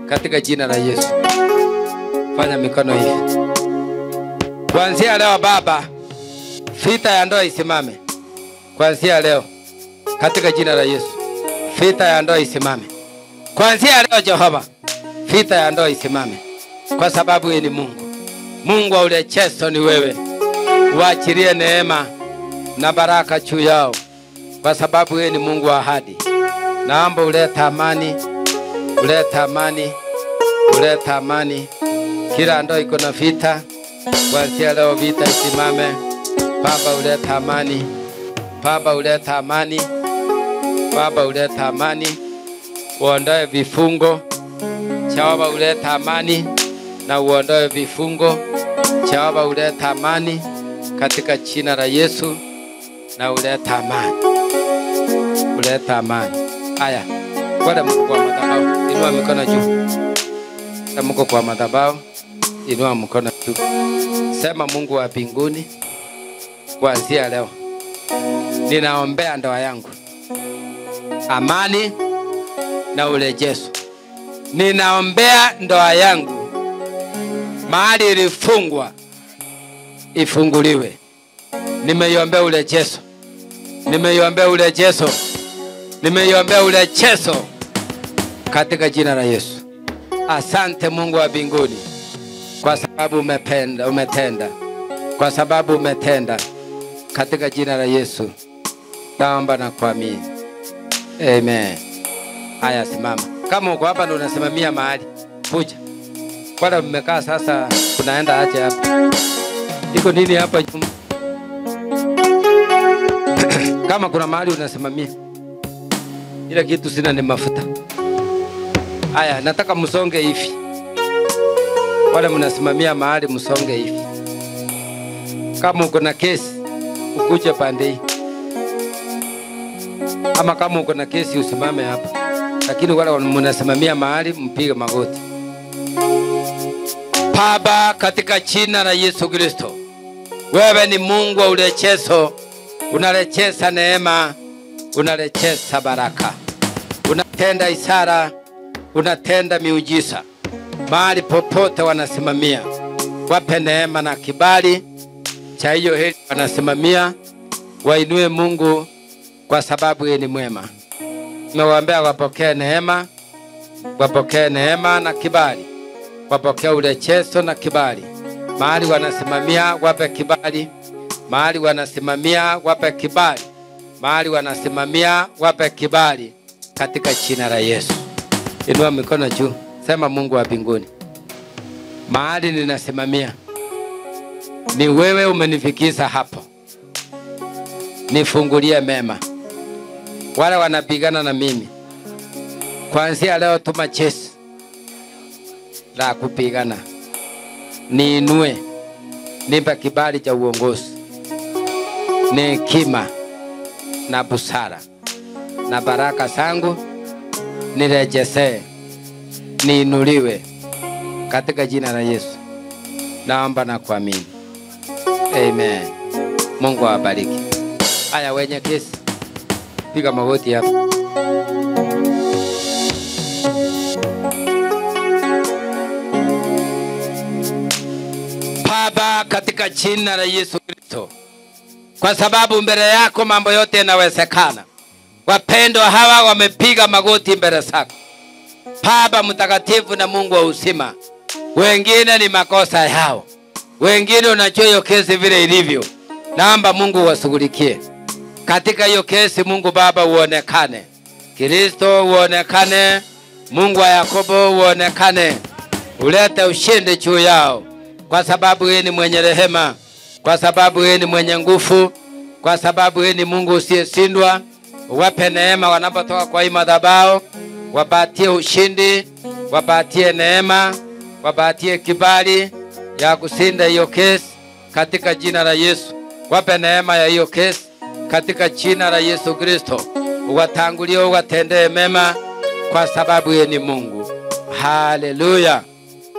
Katika jina la Yesu. Fanya mikono hivi. Kuanzia leo Baba, vita ya ndoa isimame. Kuanzia leo, katika jina la Yesu, vita ya ndoa isimame. Kuanzia leo Jehova, vita ya ndoa isimame. Kwa sababu wewe ni Mungu. Mungu wa urejesho ni wewe. Uachilie neema na baraka juu yao. Kwa sababu wewe ni Mungu wa ahadi. Naomba ulete amani, ulete amani, ulete amani. Kila ndoa iko na vita. Kuanzia leo vita isimame. Baba ulete amani. Baba ulete amani. Baba ulete amani. Uondoe vifungo. Jehova ulete amani na uondoe vifungo. Jehova ulete amani katika jina la Yesu na ulete amani. Ulete amani. Haya. Wale mko kwa madhabahu, inua mikono juu. Wale mko kwa madhabahu, inua mkono juu. Sema, Mungu wa mbinguni, kuanzia leo ninaombea ndoa yangu amani na urejesho. Ninaombea ndoa yangu mahali ilifungwa ifunguliwe. Nimeiombea urejesho. Nimeiombea urejesho. Nimeiombea urejesho katika jina la Yesu. Asante Mungu wa mbinguni kwa sababu umetenda. Kwa sababu umetenda. Katika jina la Yesu naomba na kuamini. Amen. Haya, simama. Kama uko hapa ndio unasimamia mahali, kuja. Kwa mmekaa sasa, kunaenda aje hapa? Iko nini hapa? Kama kuna mahali unasimamia, ile kitu sina ni mafuta. Haya, nataka msonge hivi. Wale mnasimamia mahali msonge hivi. Kama uko na kesi, ukuje pande hii. Ama kama uko na kesi usimame hapa. Lakini wale mnasimamia mahali mpige magoti. Baba, katika jina la Yesu Kristo, wewe ni Mungu wa urejesho. Unarejesha neema, unarejesha baraka. Unatenda ishara, unatenda miujiza. Mahali popote wanasimamia, wape neema na kibali cha hiyo heri wanasimamia. Wainue Mungu kwa sababu yeye ni mwema. Nimewaambia wapokee neema, wapokee neema na kibali. Wapokee urejesho na kibali. Mahali wanasimamia wape kibali. Mahali wanasimamia wape kibali. Mahali wanasimamia wape kibali katika jina la Yesu. Inua mikono juu. Sema, Mungu wa mbinguni, mahali ninasimamia ni wewe umenifikisha hapo. Nifungulie mema. Wale wanapigana na mimi, kuanzia leo tuma jeshi la kupigana. Niinue, nipe kibali cha uongozi, ni hekima na busara, na baraka zangu nirejeshe, niinuliwe katika jina la Yesu. Naomba na kuamini. Amen. Mungu awabariki. Haya, wenye kesi, piga magoti hapa. Baba, katika jina la Yesu Kristo, kwa sababu mbele yako mambo yote yanawezekana. Wapendwa hawa wamepiga magoti mbele zako. Baba mtakatifu na Mungu wa uzima, wengine ni makosa yao, wengine unajua hiyo kesi vile ilivyo. Naomba Mungu washughulikie katika hiyo kesi. Mungu Baba uonekane, Kristo uonekane, Mungu wa Yakobo uonekane, ulete ushindi juu yao, kwa sababu yeye ni mwenye rehema, kwa sababu yeye ni mwenye nguvu, kwa sababu yeye ni Mungu usiyeshindwa. Wape neema wanapotoka kwa hii madhabahu, wapatie ushindi, wapatie neema, wapatie kibali ya kushinda hiyo kesi katika jina la Yesu. Wape neema ya hiyo kesi katika jina la Yesu Kristo. Uwatangulie, uwatendee mema kwa sababu yeye ni Mungu. Haleluya.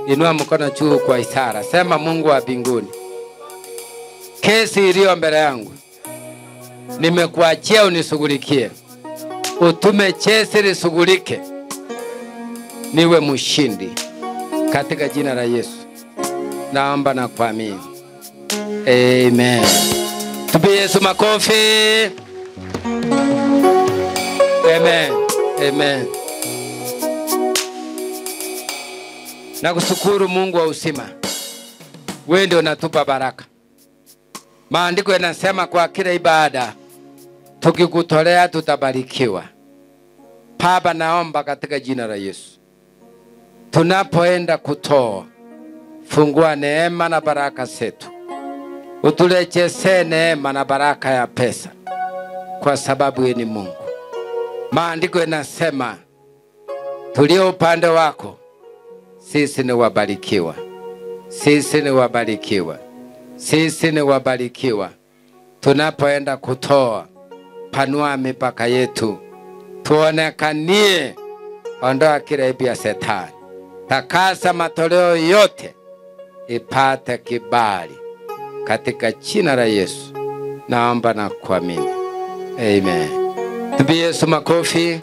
Inua mkono juu kwa ishara. Sema, Mungu wa mbinguni, kesi iliyo mbele yangu nimekuachia unishughulikie. Utume jeshi lishughulike, niwe mshindi katika jina la Yesu. Naomba na kuamini. Amen. Tupie Yesu makofi. Amen. Amen. Nakushukuru Mungu wa uzima. Wewe ndio unatupa baraka. Maandiko yanasema kwa kila ibada tukikutolea tutabarikiwa. Baba, naomba katika jina la Yesu, tunapoenda kutoa, fungua neema na baraka zetu. Uturejeshe neema na baraka ya pesa kwa sababu yeye ni Mungu. Maandiko yanasema tulio upande wako sisi ni wabarikiwa. Sisi ni wabarikiwa. Sisi ni wabarikiwa. Tunapoenda kutoa, panua mipaka yetu, tuonekanie. Ondoa kila ibi ya Shetani. Takasa matoleo yote ipate kibali katika jina la Yesu. Naomba na kuamini. Amen. Tupie Yesu makofi.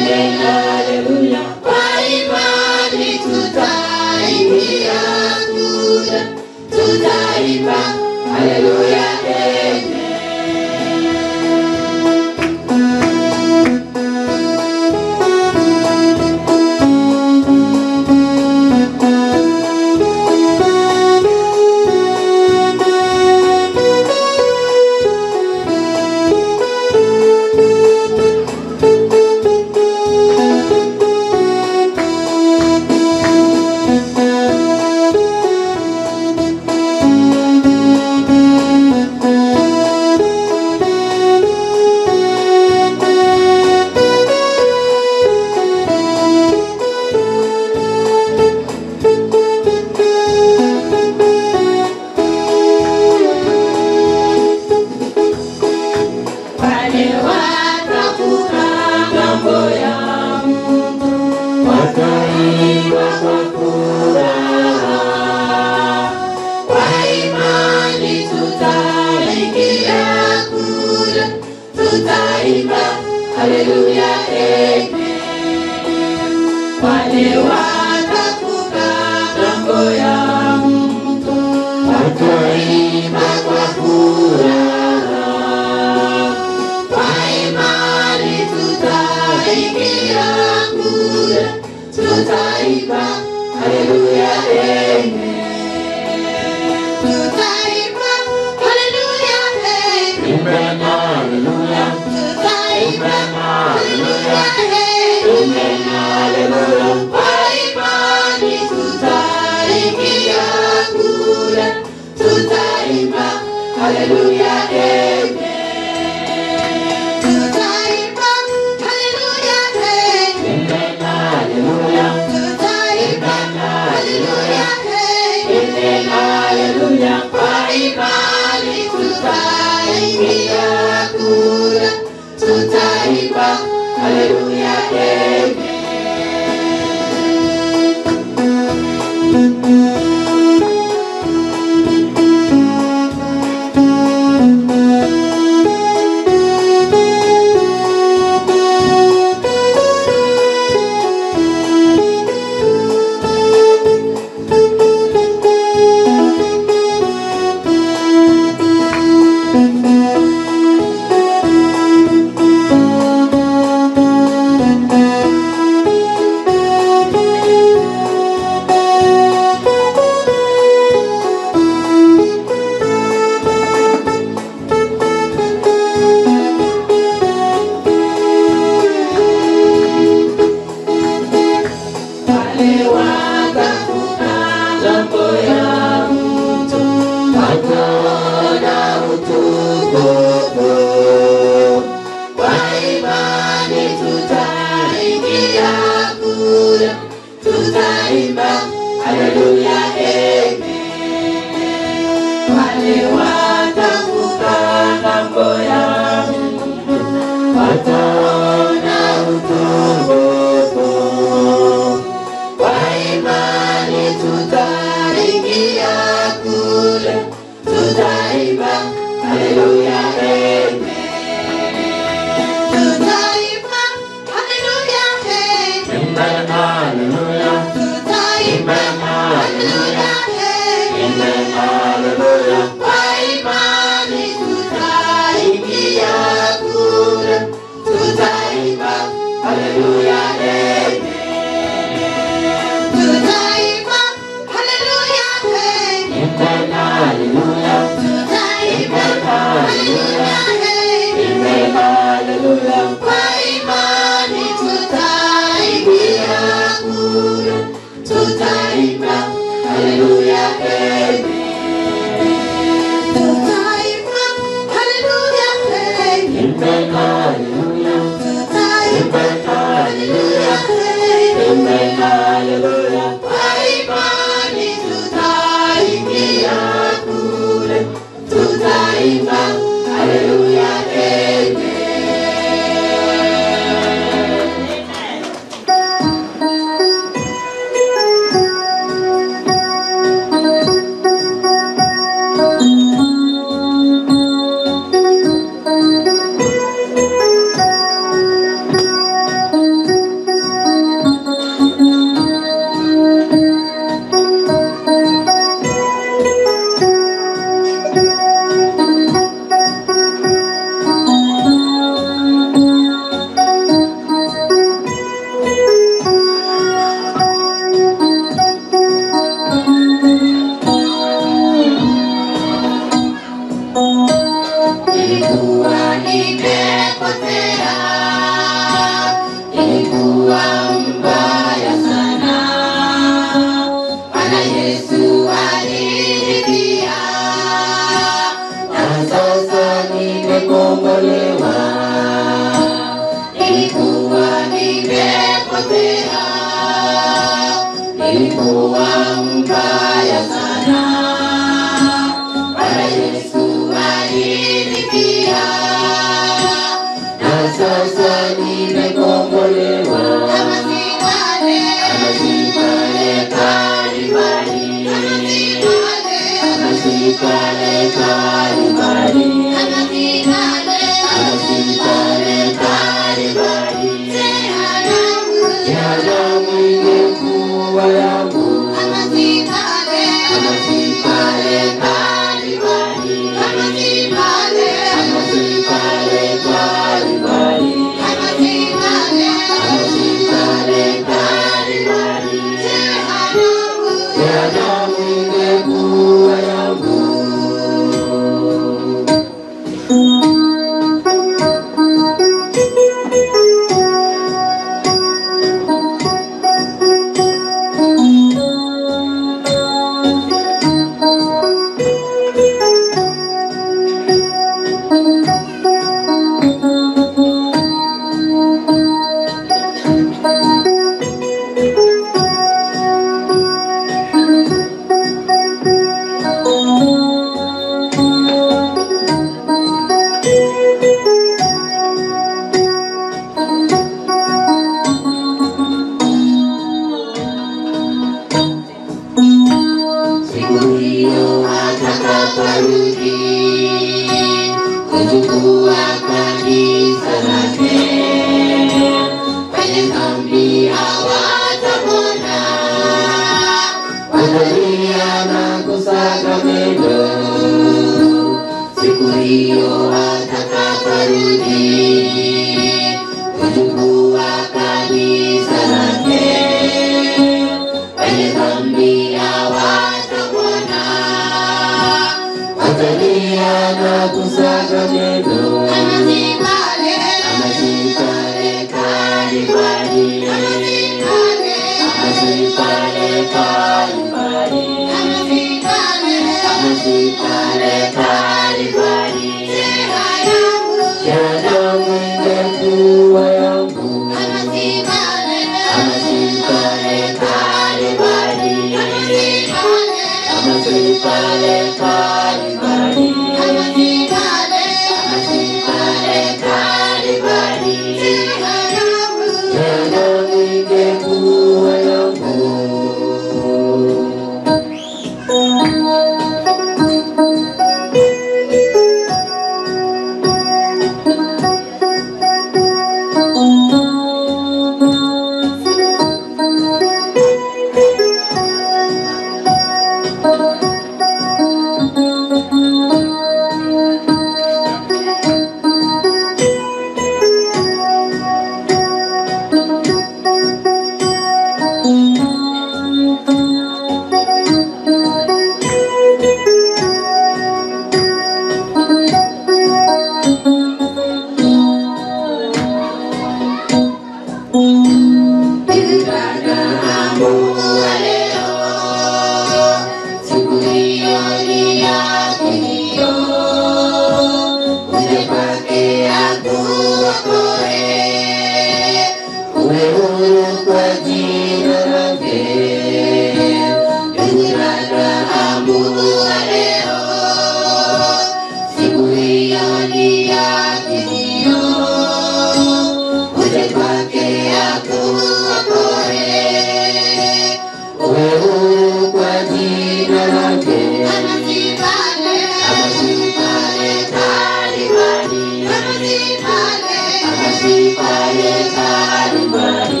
Amasipale kalimani